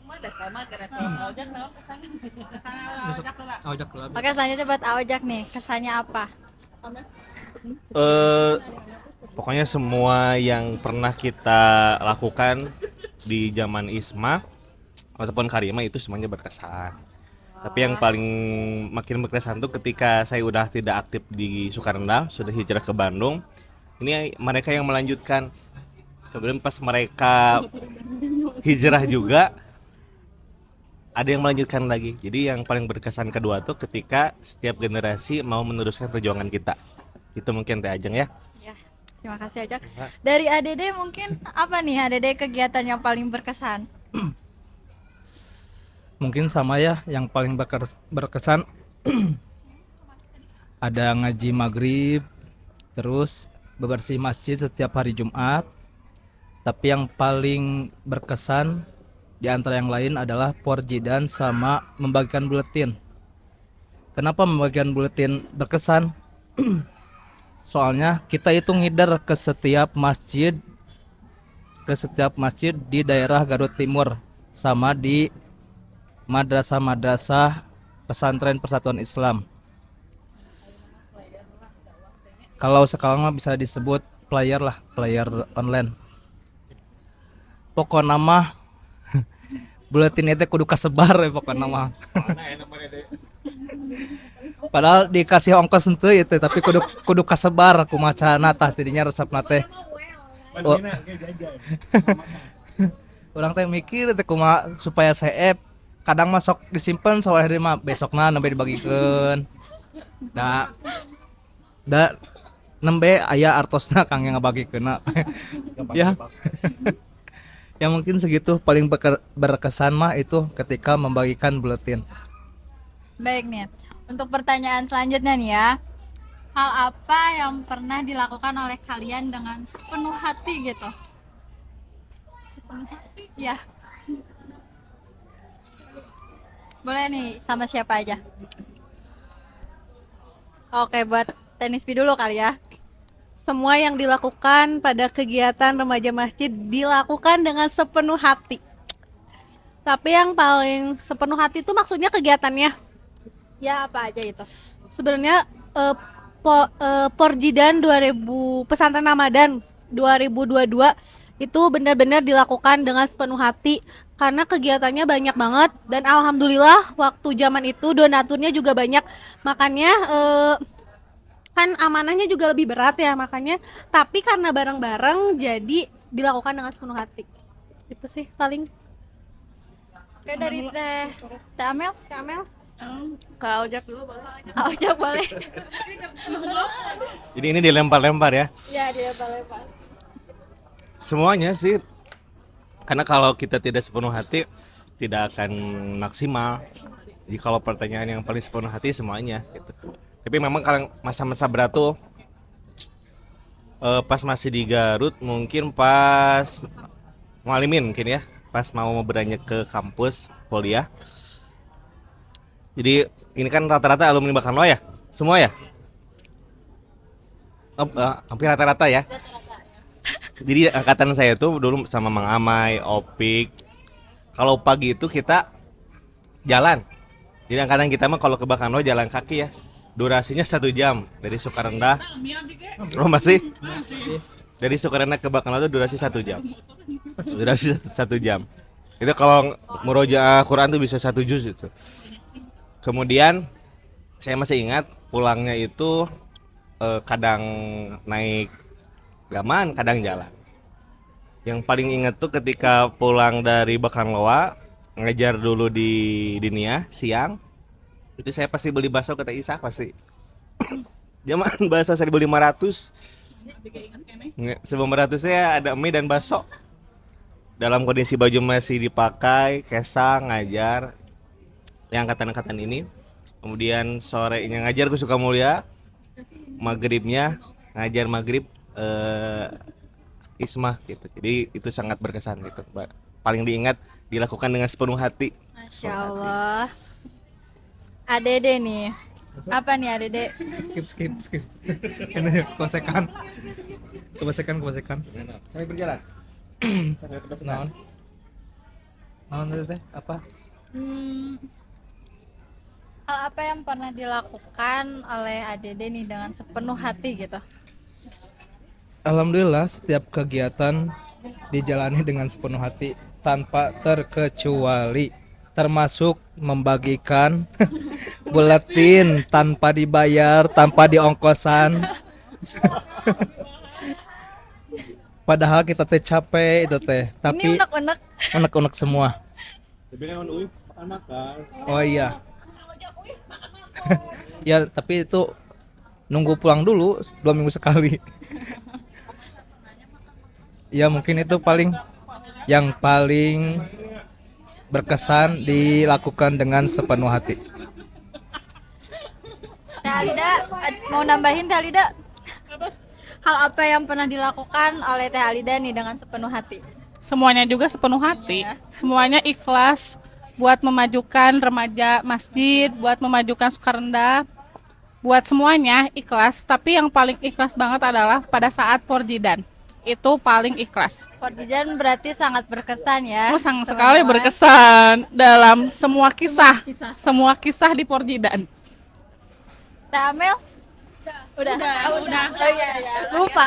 Ada sama karena soal ojek naon kesannya. Ojek dulu. Oke, selanjutnya buat Aojak nih, kesannya apa? Pokoknya semua yang pernah kita lakukan di zaman Isma ataupun Karima itu semuanya berkesan. Tapi yang paling makin berkesan tuh ketika saya udah tidak aktif di Sukarenda, sudah hijrah ke Bandung. Ini mereka yang melanjutkan. Kemudian pas mereka hijrah juga ada yang melanjutkan lagi. Jadi yang paling berkesan kedua tuh ketika setiap generasi mau meneruskan perjuangan kita. Itu mungkin Teh Ajeng ya. Ya, terima kasih Ojak. Dari ADD mungkin apa nih ADD kegiatan yang paling berkesan? Mungkin sama ya, yang paling berkesan ada ngaji maghrib, terus bebersih masjid setiap hari Jumat. Tapi yang paling berkesan di antara yang lain adalah porjidan sama membagikan buletin. Kenapa membagikan buletin berkesan? Soalnya kita itu ngider ke setiap masjid di daerah Garut Timur sama di madrasah-madrasah pesantren Persatuan Islam. Kalau sekarang mah bisa disebut player lah, player online. Pokoknya mah buletin itu kudu kasebar ya pokoknya mah. Padahal dikasih ongkos henteu itu tapi kudu kasebar kumacana tah tidinya resepna teh. Urang teh mikir teh kumaha supaya save. Kadang masuk disimpan soalnya mah besokna nembe dibagikeun. Da nembe aya artosna kang yang ngabagikeunna. Ya. Ya mungkin segitu paling berkesan mah itu ketika membagikan buletin. Baik nih, untuk pertanyaan selanjutnya nih ya. Hal apa yang pernah dilakukan oleh kalian dengan sepenuh hati gitu? Sepenuh hati? Ya. Boleh nih, sama siapa aja? Oke, buat Tenispi dulu kali ya. Semua yang dilakukan pada kegiatan remaja masjid dilakukan dengan sepenuh hati. Tapi yang paling sepenuh hati itu maksudnya kegiatannya. Ya, apa aja itu? Sebenarnya Porjidan 2000 Pesantren Ramadan 2022 itu benar-benar dilakukan dengan sepenuh hati karena kegiatannya banyak banget dan alhamdulillah waktu zaman itu donaturnya juga banyak, makanya kan amanahnya juga lebih berat ya, makanya tapi karena bareng-bareng jadi dilakukan dengan sepenuh hati. Itu sih paling. Oke, dari Teh Amel. Kak Ojek dulu boleh. Ojak boleh. Jadi ini dilempar-lempar ya. Ya, dia lempar. Semuanya sih. Karena kalau kita tidak sepenuh hati tidak akan maksimal. Jadi kalau pertanyaan yang paling sepenuh hati semuanya gitu. Tapi memang kalau masa-masa berat tuh pas masih di Garut mungkin pas ngalimin mungkin ya, pas mau beranjak ke kampus kuliah. Jadi ini kan rata-rata alumni Bakanwa ya? Semua ya? Hampir rata-rata ya? Jadi angkatan saya tuh dulu sama Mang Amai, Opik. Kalau pagi itu kita jalan. Jadi angkatan kita mah kalau ke Bakanwa jalan kaki ya. Durasinya 1 jam dari Sukarenda. Oh masih? Dari Sukarenda ke Bakanwa itu durasi 1 jam. Durasi 1 jam. Itu kalau murojaah Quran tuh bisa 1 juz itu. Kemudian saya masih ingat pulangnya itu kadang naik gaman, kadang jalan. Yang paling ingat tuh ketika pulang dari Bakanloa, ngejar dulu di Dinia siang. Itu saya pasti beli bakso kata Isa pasti. Zaman bakso 1.500. 1.500 saya ada mie dan bakso. Dalam kondisi baju masih dipakai, kesang, ngajar. Yang angkatan-angkatan ini. Kemudian sorenya ngajar ke Sukamulya. Maghribnya ngajar maghrib Ismah gitu. Jadi itu sangat berkesan gitu, Mbak. Paling diingat dilakukan dengan sepenuh hati. Masya Allah. ADD nih. Apa nih ADD? Skip. Ini kosekan. Kebasekan. Sampai berjalan. Naon? Naon teh apa? Hal apa yang pernah dilakukan oleh ADD nih dengan sepenuh hati gitu? Alhamdulillah setiap kegiatan dijalani dengan sepenuh hati tanpa terkecuali, termasuk membagikan buletin tanpa dibayar, tanpa diongkosan. Padahal kita teh capek itu teh, Ini tapi unek-unek. unek-unek semua. Tapi kan makan-makan. Oh iya. Ya tapi itu nunggu pulang dulu 2 minggu sekali. Ya mungkin itu yang paling berkesan dilakukan dengan sepenuh hati. Teh Alida, mau nambahin Teh Alida? Hal apa yang pernah dilakukan oleh Teh Alida nih dengan sepenuh hati? Semuanya juga sepenuh hati, semuanya ikhlas buat memajukan remaja masjid, buat memajukan Sukarendah, buat semuanya ikhlas. Tapi yang paling ikhlas banget adalah pada saat Porjidan, itu paling ikhlas. Porjidan berarti sangat berkesan ya. Oh, sangat sekali berkesan dalam semua kisah di Porjidan. Teh Amel? Udah. Oh, iya. Lupa.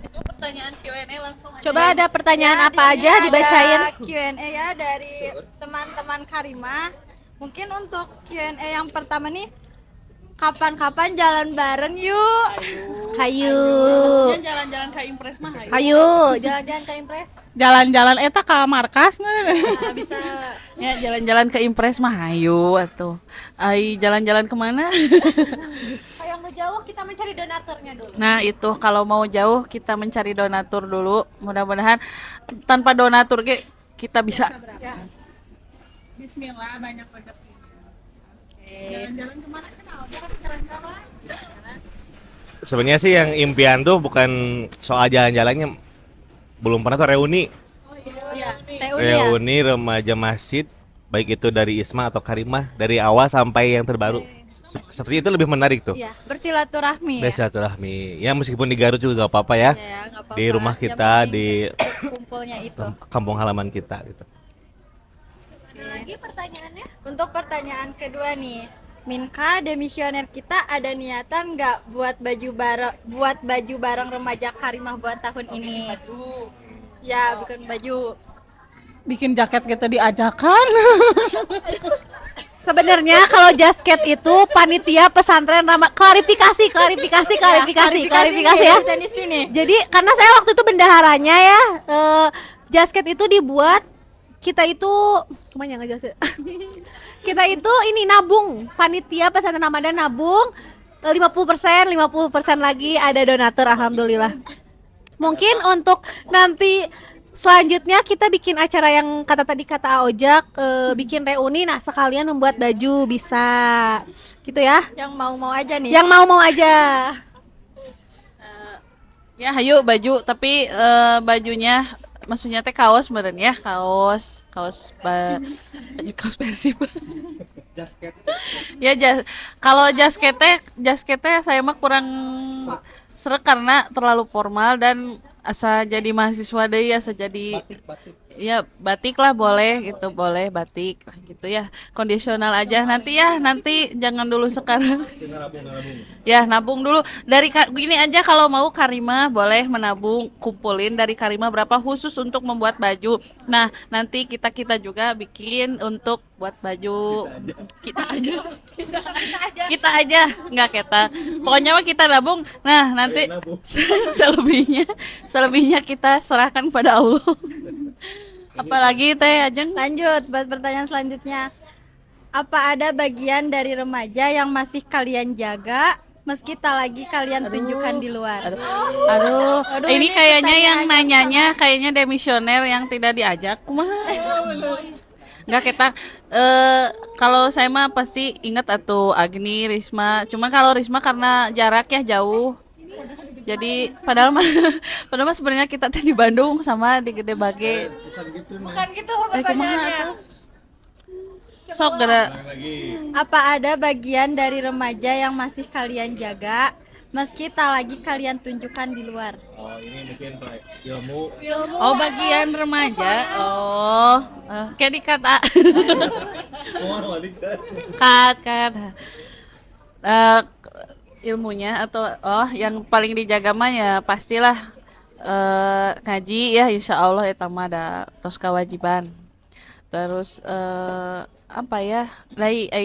Itu pertanyaan Q&A langsung aja. Coba ada pertanyaan Ya, apa di aja sini dibacain. ada Q&A ya dari teman-teman Karimah. Mungkin untuk Q&A yang pertama nih, kapan-kapan jalan bareng yuk. Hayu. Maksudnya jalan-jalan ke Impres mah ayo. Hayu, jalan-jalan ke Impres. Jalan-jalan eta ke markas mana? Nah, bisa. Ya jalan-jalan ke Impres mah ayo atuh. Ai jalan-jalan kemana? Kayak mau jauh kita mencari donaturnya dulu. Nah itu kalau mau jauh kita mencari donatur dulu. Mudah-mudahan tanpa donatur kita bisa. Bismillah, banyak rezeki. Jalan-jalan kemana? Jalan-jalan. Sebenarnya sih yang impian tuh bukan soal jalan-jalannya, belum pernah tuh reuni. Iya, reuni ya. Reuni remaja masjid, baik itu dari Isma atau Karimah, dari awal sampai yang terbaru. Seperti itu lebih menarik tuh. Iya, bersilaturahmi ya. Bersilaturahmi. Ya meskipun di Garut juga gak apa-apa ya. Ya, nggak apa-apa. Di rumah Yang kita, penting di kumpulnya itu. kampung halaman kita gitu. Ada lagi pertanyaannya? Untuk pertanyaan kedua nih, Minka demisioner kita ada niatan nggak buat baju bareng remaja Karimah buat tahun ini? Ya, bikin baju. Bikin jaket kita diajakan. Sebenarnya kalau jasket itu panitia pesantren klarifikasi ya. Tenis ini. Jadi karena saya waktu itu bendaharanya ya, jasket itu dibuat kita itu kemana nggak jelas ya? Kita itu ini nabung, panitia pesantren Ramadan nabung 50% lagi ada donatur, alhamdulillah. Mungkin untuk nanti selanjutnya kita bikin acara yang kata Ojak, bikin reuni, nah sekalian membuat baju bisa gitu ya. Yang mau aja nih. Yang mau aja. Ya hayu baju tapi bajunya maksudnya teh kaos meureun ya, kaos baju kaos persib. Ya kalau jasketnya saya mah kurang srek karena terlalu formal dan asa jadi mahasiswa deui, asa jadi ya batik lah boleh gitu, boleh batik lah gitu ya, kondisional aja nanti jangan dulu sekarang. Ya nabung dulu dari gini aja, kalau mau Karimah boleh menabung, kumpulin dari Karimah berapa khusus untuk membuat baju. Nah nanti kita juga bikin untuk buat baju kita aja nggak kita, pokoknya mah kita nabung. Nah nanti selebihnya kita serahkan pada Allah. Apalagi teh Ajeng? Lanjut buat pertanyaan selanjutnya. Apa ada bagian dari remaja yang masih kalian jaga meski tak lagi kalian tunjukkan di luar? Aduh, ini ini kayaknya yang pertanyaan nanyanya kayaknya demisioner yang tidak diajak. Kumaha? Enggak kita kalau saya mah pasti ingat atuh Agni, Risma. Cuma kalau Risma karena jarak ya jauh. Jadi padahal mah sebenarnya kita teh di Bandung sama di Gede Bage. Bukan gitu Kumaha tuh? Sok gara. Apa ada bagian dari remaja yang masih kalian jaga meski tak lagi kalian tunjukkan di luar. Oh, ini mungkin ilmu. Oh, bagian remaja. Oh, kayak dikata. Kat. Eh, ilmunya atau yang paling dijaga mah ya pastilah ngaji ya, insya Allah eta mah da tos kewajiban. Terus apa ya,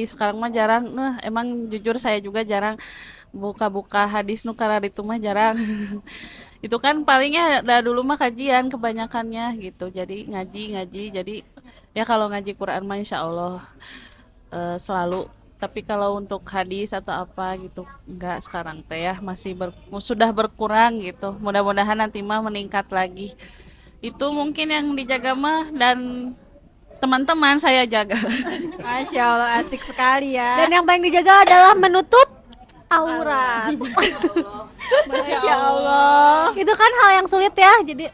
sekarang mah jarang, emang jujur saya juga jarang buka-buka hadis nu karar itu mah jarang. Itu kan palingnya dulu mah kajian kebanyakannya gitu, jadi ngaji jadi ya kalau ngaji Quran mah insya Allah selalu. Tapi kalau untuk hadis atau apa gitu enggak, sekarang teh ya masih sudah berkurang gitu. Mudah-mudahan nanti mah meningkat lagi. Itu mungkin yang dijaga mah, dan teman-teman saya jaga. Masya Allah, asik sekali ya. Dan yang paling dijaga adalah menutup aurat. Masya Allah. Itu kan hal yang sulit ya. Jadi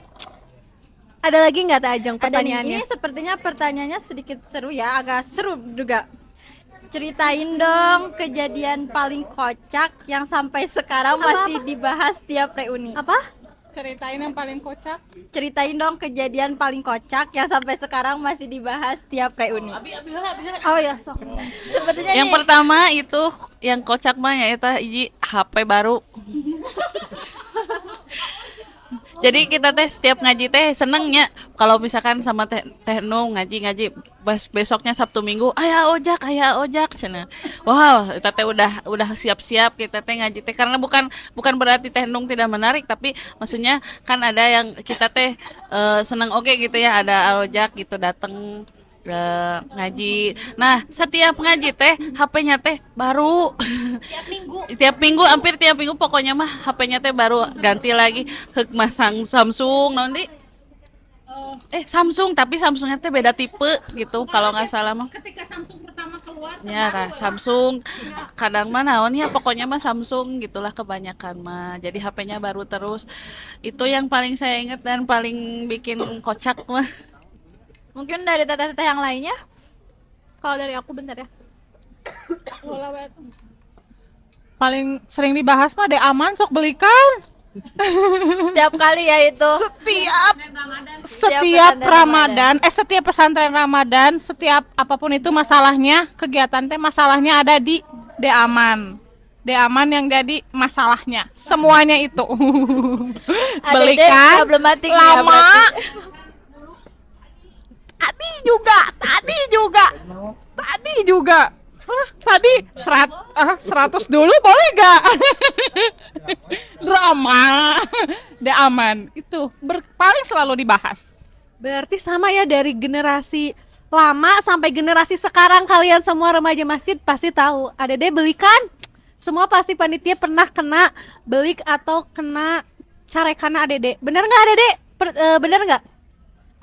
ada lagi nggak Teh Ajeng Ada nih, pertanyaannya? ini sepertinya pertanyaannya sedikit seru ya, agak seru juga. Ceritain dong kejadian paling kocak yang sampai sekarang masih dibahas tiap reuni. Apa? Ceritain yang paling kocak. Ceritain dong kejadian paling kocak yang sampai sekarang masih dibahas tiap reuni. Oh ya, sok. Sepertinya Yang nih, pertama itu yang kocak mah ya eta hiji HP baru. Jadi kita teh setiap ngaji teh senengnya kalau misalkan sama teh nu ngaji besoknya Sabtu Minggu aya ojak cenah. Wow, kita teh udah siap-siap kita teh ngaji teh, karena bukan berarti teh nung tidak menarik, tapi maksudnya kan ada yang kita teh seneng oke gitu ya, ada ojak gitu dateng ngaji. Nah, setiap ngaji teh HP-nya teh baru. Hampir tiap minggu pokoknya mah HP-nya teh baru, ganti lagi masang Samsung nanti. Samsung, tapi Samsungnya teh beda tipe gitu kalau nggak salah mah. Ketika Samsung pertama keluar, Ya, Samsung. Kadang mah naon ya, pokoknya mah Samsung gitulah kebanyakan mah. Jadi HP-nya baru terus. Itu yang paling saya ingat dan paling bikin kocak mah. mungkin dari teteh-teteh yang lainnya. Kalau dari aku bentar ya. paling sering dibahas mah aman sok belikan. Setiap kali ya itu. Setiap Ramadan, setiap pesantren Ramadan, setiap apapun itu masalahnya, kegiatan teh masalahnya ada di Aman. Aman yang jadi masalahnya. Semuanya itu. Belikan problematik ya, lama. berarti. Tadi juga. Tadi 100 dulu boleh gak? Drama. Aman itu paling selalu dibahas. Berarti sama ya, dari generasi lama sampai generasi sekarang, kalian semua remaja masjid pasti tahu. Adede belikan, semua pasti panitia pernah kena belik atau kena carekan Adede. Bener nggak Adede? Bener nggak?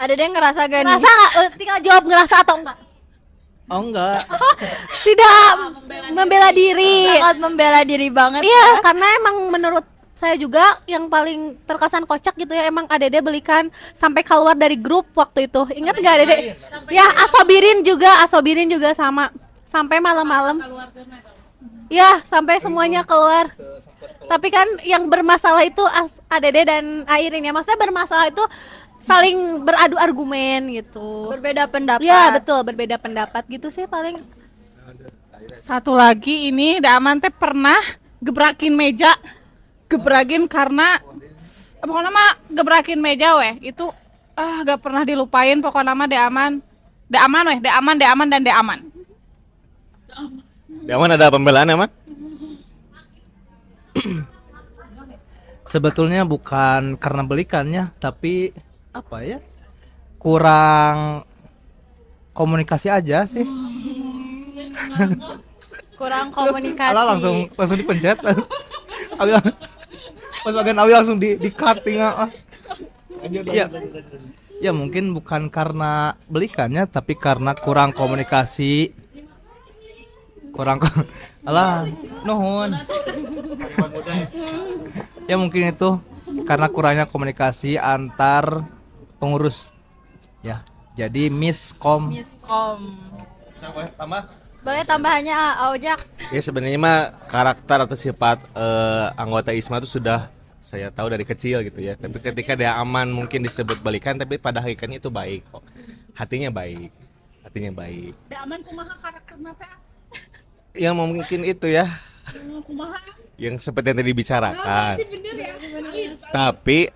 Ada yang ngerasa gak nih? Ngerasa nggak? Tinggal jawab ngerasa atau enggak. Oh enggak. Tidak membela diri. Sangat membela diri banget. Iya, karena emang menurut saya juga yang paling terkesan kocak gitu ya, emang Adede belikan sampai keluar dari grup waktu itu. Ingat nggak Adede? Ya, Asobirin juga sama. Sampai malam-malam. Ya, sampai semuanya keluar. Tapi kan yang bermasalah itu Adede dan Airin ya. Maksudnya bermasalah itu saling beradu argumen gitu. Berbeda pendapat. Ya, betul, berbeda pendapat gitu sih paling. Satu lagi ini Aman teh pernah gebrakin meja. Gebrakin karena pokoknya mah gebrakin meja weh. Itu gak pernah dilupain pokoknya mah Aman dan Aman. Di Aman ada pembelaan emang? Sebetulnya bukan karena belikannya, tapi apa ya? Kurang komunikasi aja sih. Kurang komunikasi. Alah langsung dipencet. Pas bagian Awi langsung di cutting. Ya. Ya mungkin bukan karena belikannya, tapi karena kurang komunikasi. Alah, nuhun. Ya mungkin itu karena kurangnya komunikasi antar pengurus. Ya, jadi miskom. Miskom. Tambah. Boleh tambahannya Aojak? Ya sebenarnya mah karakter atau sifat anggota ISMA itu sudah saya tahu dari kecil gitu ya. Tapi ketika dia aman mungkin disebut balikan, tapi pada hakikatnya itu baik kok. Hatinya baik, hatinya baik. Da aman kumaha karakterna teh? Yang mungkin itu ya, yang seperti yang tadi dibicarakan. Tapi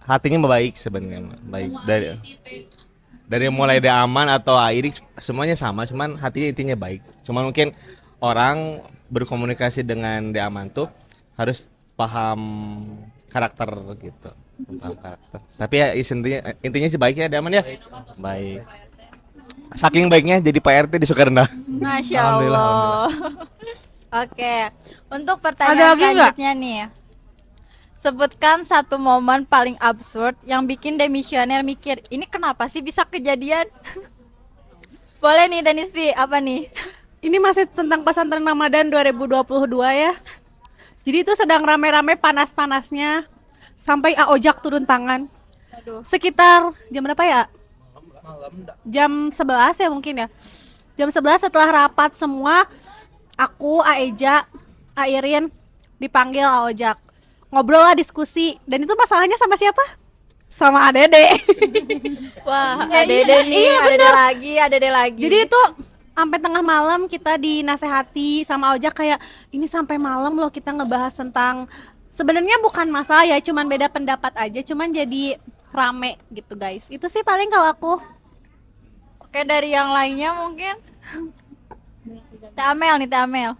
hatinya baik sebenarnya, mah. Baik dari mulai dia aman atau Airi semuanya sama, cuman hatinya intinya baik. Cuman mungkin orang berkomunikasi dengan dia aman tuh harus paham karakter gitu, paham karakter. Tapi ya intinya sih baik ya dia aman ya, baik. Saking baiknya jadi Pak RT di Sukarenda. Masya Alhamdulillah, Allah. Oke, untuk Ada pertanyaan lagi nggak? selanjutnya nih. Sebutkan satu momen paling absurd yang bikin demisioner mikir, ini kenapa sih bisa kejadian? Boleh nih Danispi, apa nih? Ini masih tentang pesantren Ramadan 2022 ya. Jadi itu sedang rame-rame panas-panasnya sampai Aojak turun tangan. Aduh. Sekitar jam berapa ya? Jam 11 ya mungkin ya. Jam 11 setelah rapat semua, aku, Aeja, Airin dipanggil Aojak. Ngobrol lah, diskusi. Dan itu masalahnya sama siapa? Sama Adede. Wah, adede nih, adede lagi. Jadi itu sampai tengah malam kita dinasehati sama Aojak kayak ini sampai malam loh kita ngebahas tentang sebenarnya bukan masalah ya, cuman beda pendapat aja, cuman jadi rame gitu guys. Itu sih paling kalau aku. Oke, dari yang lainnya mungkin. Teh Amel nih, Teh Amel.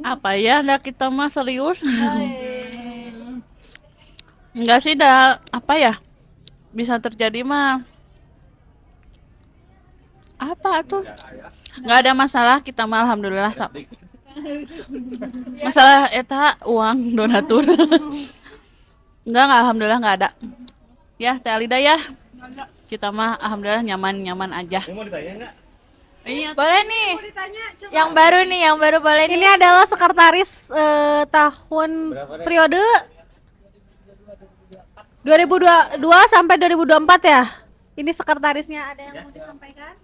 Apa ya, dah kita mah serius. Enggak sih, dah apa ya, bisa terjadi mah apa tuh, nggak ada masalah, kita mah alhamdulillah. Masalah eta uang donatur. Enggak, alhamdulillah nggak ada ya. Teh Alida ya, kita mah alhamdulillah nyaman aja. Iya, Boleh nih. Yang baru nih, yang baru boleh nih. Ini adalah sekretaris tahun periode 2022 sampai 2024 ya. Ini sekretarisnya, ada yang mau disampaikan?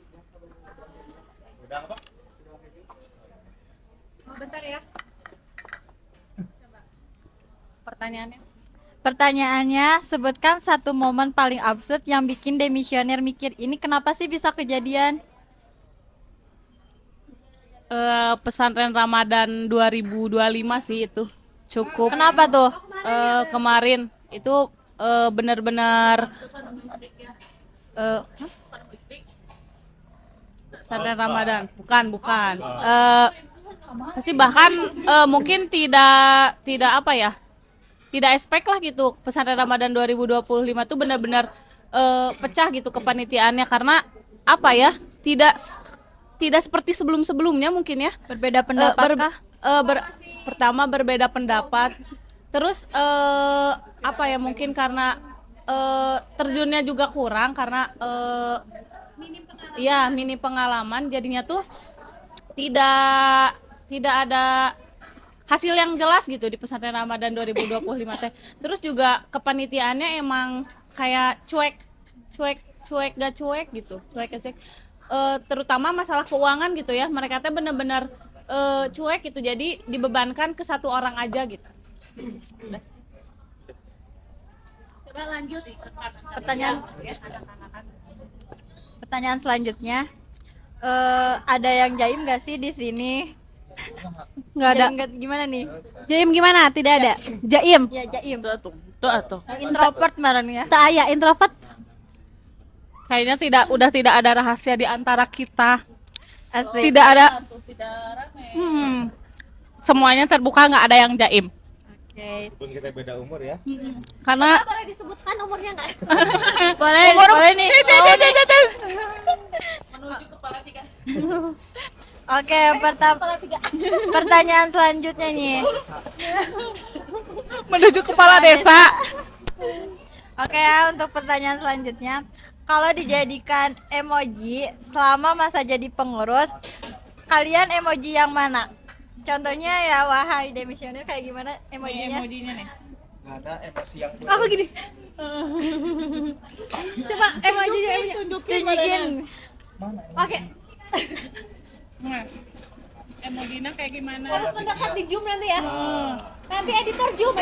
Oh, bentar ya. Pertanyaannya, sebutkan satu momen paling absurd yang bikin demisioner mikir, ini kenapa sih bisa kejadian? pesantren Ramadan 2025 sih itu cukup. Kenapa tuh? Kemarin itu benar-benar pesantren Ramadan, bukan. Pasti bahkan mungkin tidak apa ya, tidak expect lah gitu pesantren Ramadan 2025 tuh benar-benar pecah gitu kepanitiaannya, karena apa ya, tidak seperti sebelumnya mungkin ya. Berbeda pendapat kah? Pertama berbeda pendapat, terus apa ya, mungkin karena terjunnya juga kurang karena ya minim pengalaman, jadinya tuh tidak ada hasil yang jelas gitu di pesantren Ramadan 2025 teh. Terus juga kepanitiaannya emang kayak cuek gitu. Terutama masalah keuangan gitu ya, mereka teh bener-bener cuek gitu, jadi dibebankan ke satu orang aja gitu. Coba lanjut. Pertanyaan selanjutnya, ada yang jaim gak sih di sini? Nggak ada. Jaim gimana nih? Jaim gimana? Tidak ada. Jaim. Ya jaim. Tuh. Yang introvert kemarin ya. Tak aya introvert. Kayaknya udah tidak ada rahasia di antara kita. Asik. Tidak ada. Semuanya terbuka, nggak ada yang jaim. Oke. Pun kita beda umur ya. Karena Boleh disebutkan umurnya nggak? Boleh nih. Oke, pertanyaan selanjutnya nih. menuju kepala desa. Oke ya, untuk pertanyaan selanjutnya, kalau dijadikan emoji selama masa jadi pengurus, kalian emoji yang mana? Contohnya ya, wahai demisioner, kayak gimana emojinya? Emojinya nih. Ada emosi yang Apa gini? Coba emojinya. Tunjukin. Oke. Nah, Emodina kayak gimana? Harus mendekat di zoom nanti ya. Nanti editor zoom.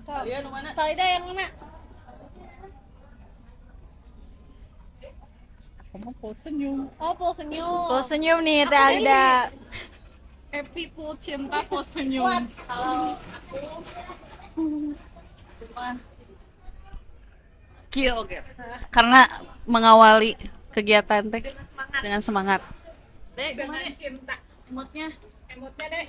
Kalian mana? Talida yang mana? Kamu full senyum. Oh, full senyum. Full senyum nih Teh Alida. Happy full cinta full senyum. Kill oke. Karena mengawali kegiatan teh dengan semangat. Dek, Dengan gimana? cinta. Emotnya? Emotnya deh.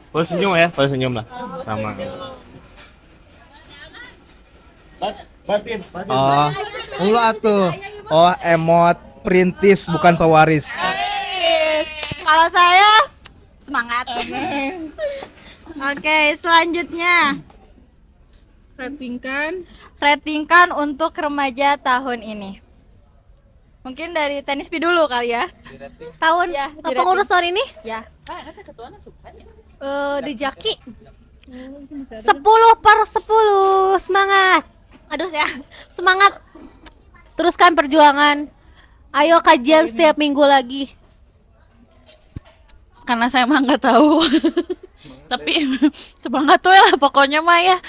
Full senyum ya, full senyum lah. Sama. Batin. Oh, ulu atuh. Oh, emot perintis bukan pewaris. Kalau saya semangat. Oke, selanjutnya ratingkan untuk remaja tahun ini. Mungkin dari tenis dulu kali ya. Tahun Ya, pengurus tahun ini Ya. di Jaki 10/10. Semangat. Aduh ya. Semangat. Teruskan perjuangan. Ayo kajian setiap minggu lagi. Karena saya mah nggak tahu. Tapi semangat tuh lah pokoknya mah ya.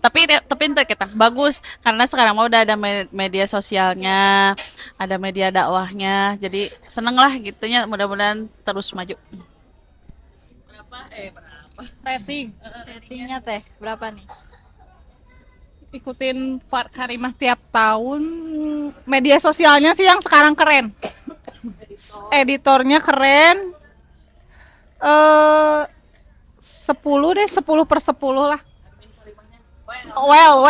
Tapi untuk kita bagus karena sekarang mah udah ada media sosialnya, ada media dakwahnya. Jadi seneng lah gitunya, mudah-mudahan terus maju. Berapa? Rating. Ratingnya Teh berapa nih? Ikutin Pak Karimah tiap tahun. Media sosialnya sih yang sekarang keren. Editornya keren. 10 deh, 10/10 lah. Well.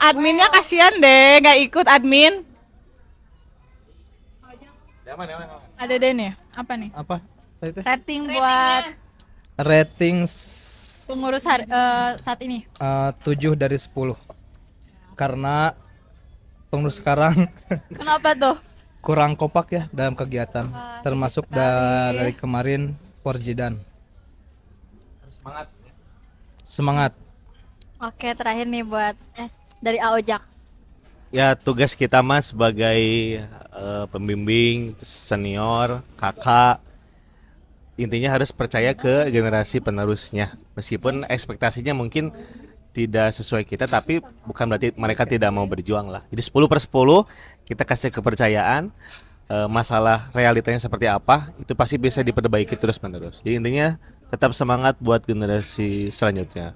Adminnya kasihan deh, nggak ikut admin. Ada deh nih. Apa nih? Apa? Tadi teh? Rating buat Rating pengurus saat ini. 7 dari 10. Karena pengurus sekarang Kenapa tuh? kurang kompak ya dalam kegiatan, termasuk dari kemarin Porjidan. Semangat. Oke, terakhir nih buat dari Aojak. Ya tugas kita mas sebagai pembimbing, senior, kakak, intinya harus percaya ke generasi penerusnya. Meskipun ekspektasinya mungkin tidak sesuai kita, tapi bukan berarti mereka tidak mau berjuang lah. Jadi 10/10 kita kasih kepercayaan, masalah realitanya seperti apa itu pasti bisa diperbaiki terus menerus. Jadi intinya tetap semangat buat generasi selanjutnya.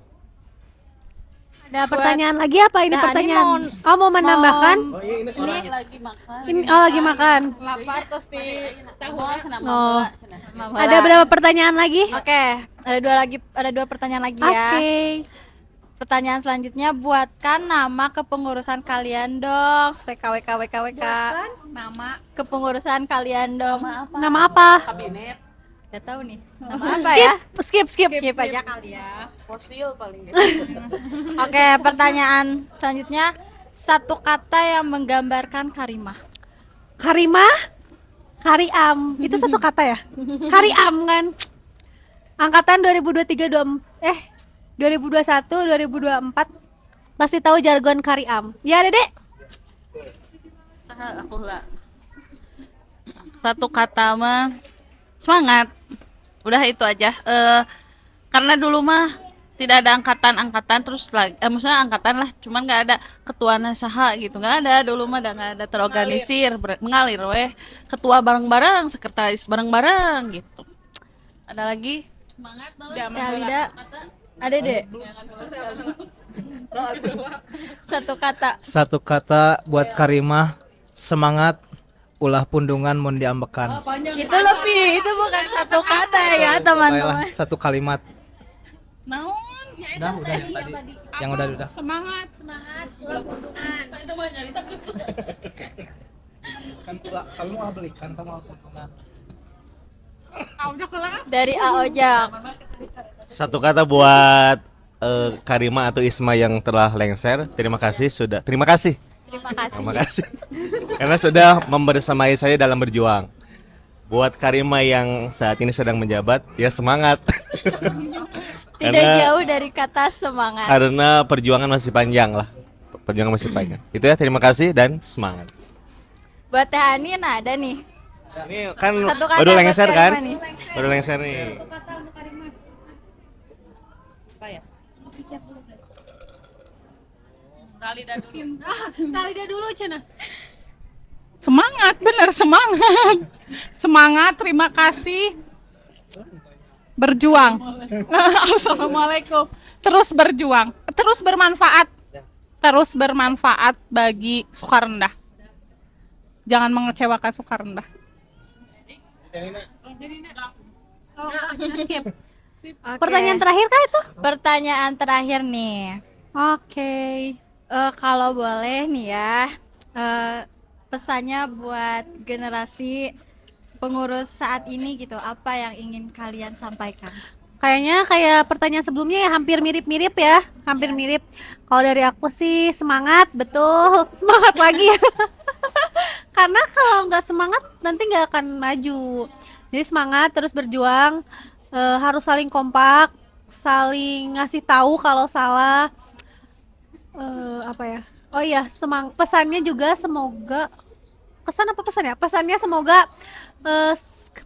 Ada pertanyaan lagi apa ini Nah, pertanyaan? ini Mau menambahkan? Ini Lagi makan. Ini lagi makan. Lapar terus di Oh. Ada berapa pertanyaan lagi? Oke, ada dua pertanyaan lagi ya. Oke. Pertanyaan selanjutnya, buatkan nama kepengurusan kalian dong. WKWK. nama Kepengurusan kalian dong. Nama apa? Kabinet. Gak tahu nih. Nama apa ya? Skip. Skip aja kali ya. Fosil paling gitu. Oke, pertanyaan selanjutnya, satu kata yang menggambarkan Karimah. Karimah? Kariam. Itu satu kata ya? Kariam kan? Angkatan 2021, 2024 pasti tahu jargon Kariam. Ya, Dedek? Aku lah. Satu kata mah semangat. Udah itu aja. Karena dulu mah tidak ada angkatan terus lagi. Maksudnya angkatan lah, cuman nggak ada ketua nasaha gitu, nggak ada dulu mah, nggak ada terorganisir, mengalir weh. Ketua bareng-bareng, sekretaris bareng-bareng gitu. Ada lagi semangat tau. Teh Alida, ada deh. Satu kata buat Karimah, semangat. Ulah pundungan mun diambekan. Itu lebih, itu bukan satu kata ya teman-teman. Baiklah, satu kalimat. naon Udah tadi. Yang udah. semangat Itu mah nyari takut. Kan kamu mau belikan, kamu mau pundungan. Dari Aojak. Satu kata buat Karima atau Isma yang telah lengser. Terima kasih. Terima kasih. Terima kasih karena sudah membersamai saya dalam berjuang Buat Karima yang saat ini sedang menjabat, ya semangat. Tidak Karena- jauh dari kata semangat. Karena perjuangan masih panjang lah. Perjuangan masih panjang. Itu ya, terima kasih dan semangat. Buat Teh Ani ada nih. Ini kan Satu kata baru buat lengser Karima kan? nih. Baru lengser nih. Talida dulu Cina. Semangat, bener semangat. Semangat, terima kasih. Berjuang. Assalamualaikum. Terus berjuang, terus bermanfaat. Terus bermanfaat bagi Sukarendah. Jangan mengecewakan Sukarendah. Skip. Oke. Pertanyaan terakhir kah itu? Pertanyaan terakhir nih. Oke. Kalau boleh nih ya, pesannya buat generasi pengurus saat ini gitu, apa yang ingin kalian sampaikan? Kayaknya kayak pertanyaan sebelumnya ya hampir mirip-mirip ya, hampir mirip. Kalau dari aku sih semangat, betul, semangat lagi. Karena kalau nggak semangat nanti nggak akan maju. Jadi semangat, terus berjuang, harus saling kompak, saling ngasih tahu kalau salah. Apa ya? Oh iya, pesannya juga semoga kesan apa pesan ya? Pesannya semoga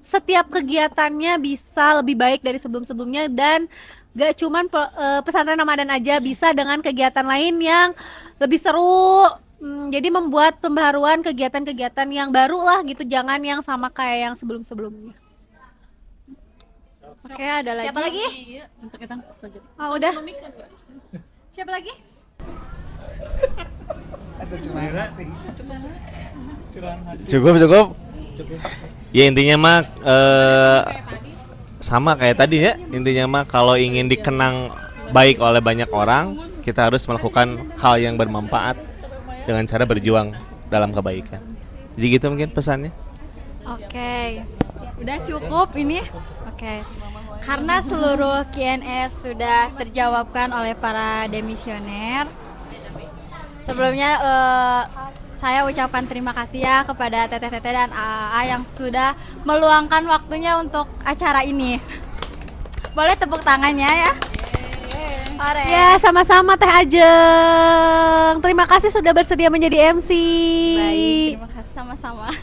setiap kegiatannya bisa lebih baik dari sebelum-sebelumnya dan gak cuman pesantren Ramadan aja, bisa dengan kegiatan lain yang lebih seru. Jadi membuat pembaharuan kegiatan-kegiatan yang baru lah gitu, jangan yang sama kayak yang sebelum-sebelumnya. Oke, ada lagi. Siapa lagi? Oh, udah. Siapa lagi? Cukup. Ya intinya mah sama kayak tadi ya. Intinya mah kalau ingin dikenang baik oleh banyak orang, kita harus melakukan hal yang bermanfaat dengan cara berjuang dalam kebaikan. Jadi gitu mungkin pesannya. Oke, udah cukup ini. Oke, karena seluruh Q&A sudah terjawabkan oleh para demisioner. Sebelumnya saya ucapkan terima kasih ya kepada Teteh-teteh dan AA yang sudah meluangkan waktunya untuk acara ini. Boleh tepuk tangannya ya? Ore. Ya, sama-sama Teh Ajeng. Terima kasih sudah bersedia menjadi MC. Baik, terima kasih sama-sama.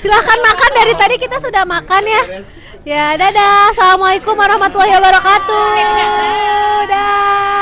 Silahkan makan, dari tadi kita sudah makan ya. Ya, dadah. Assalamualaikum warahmatullahi wabarakatuh. Dah.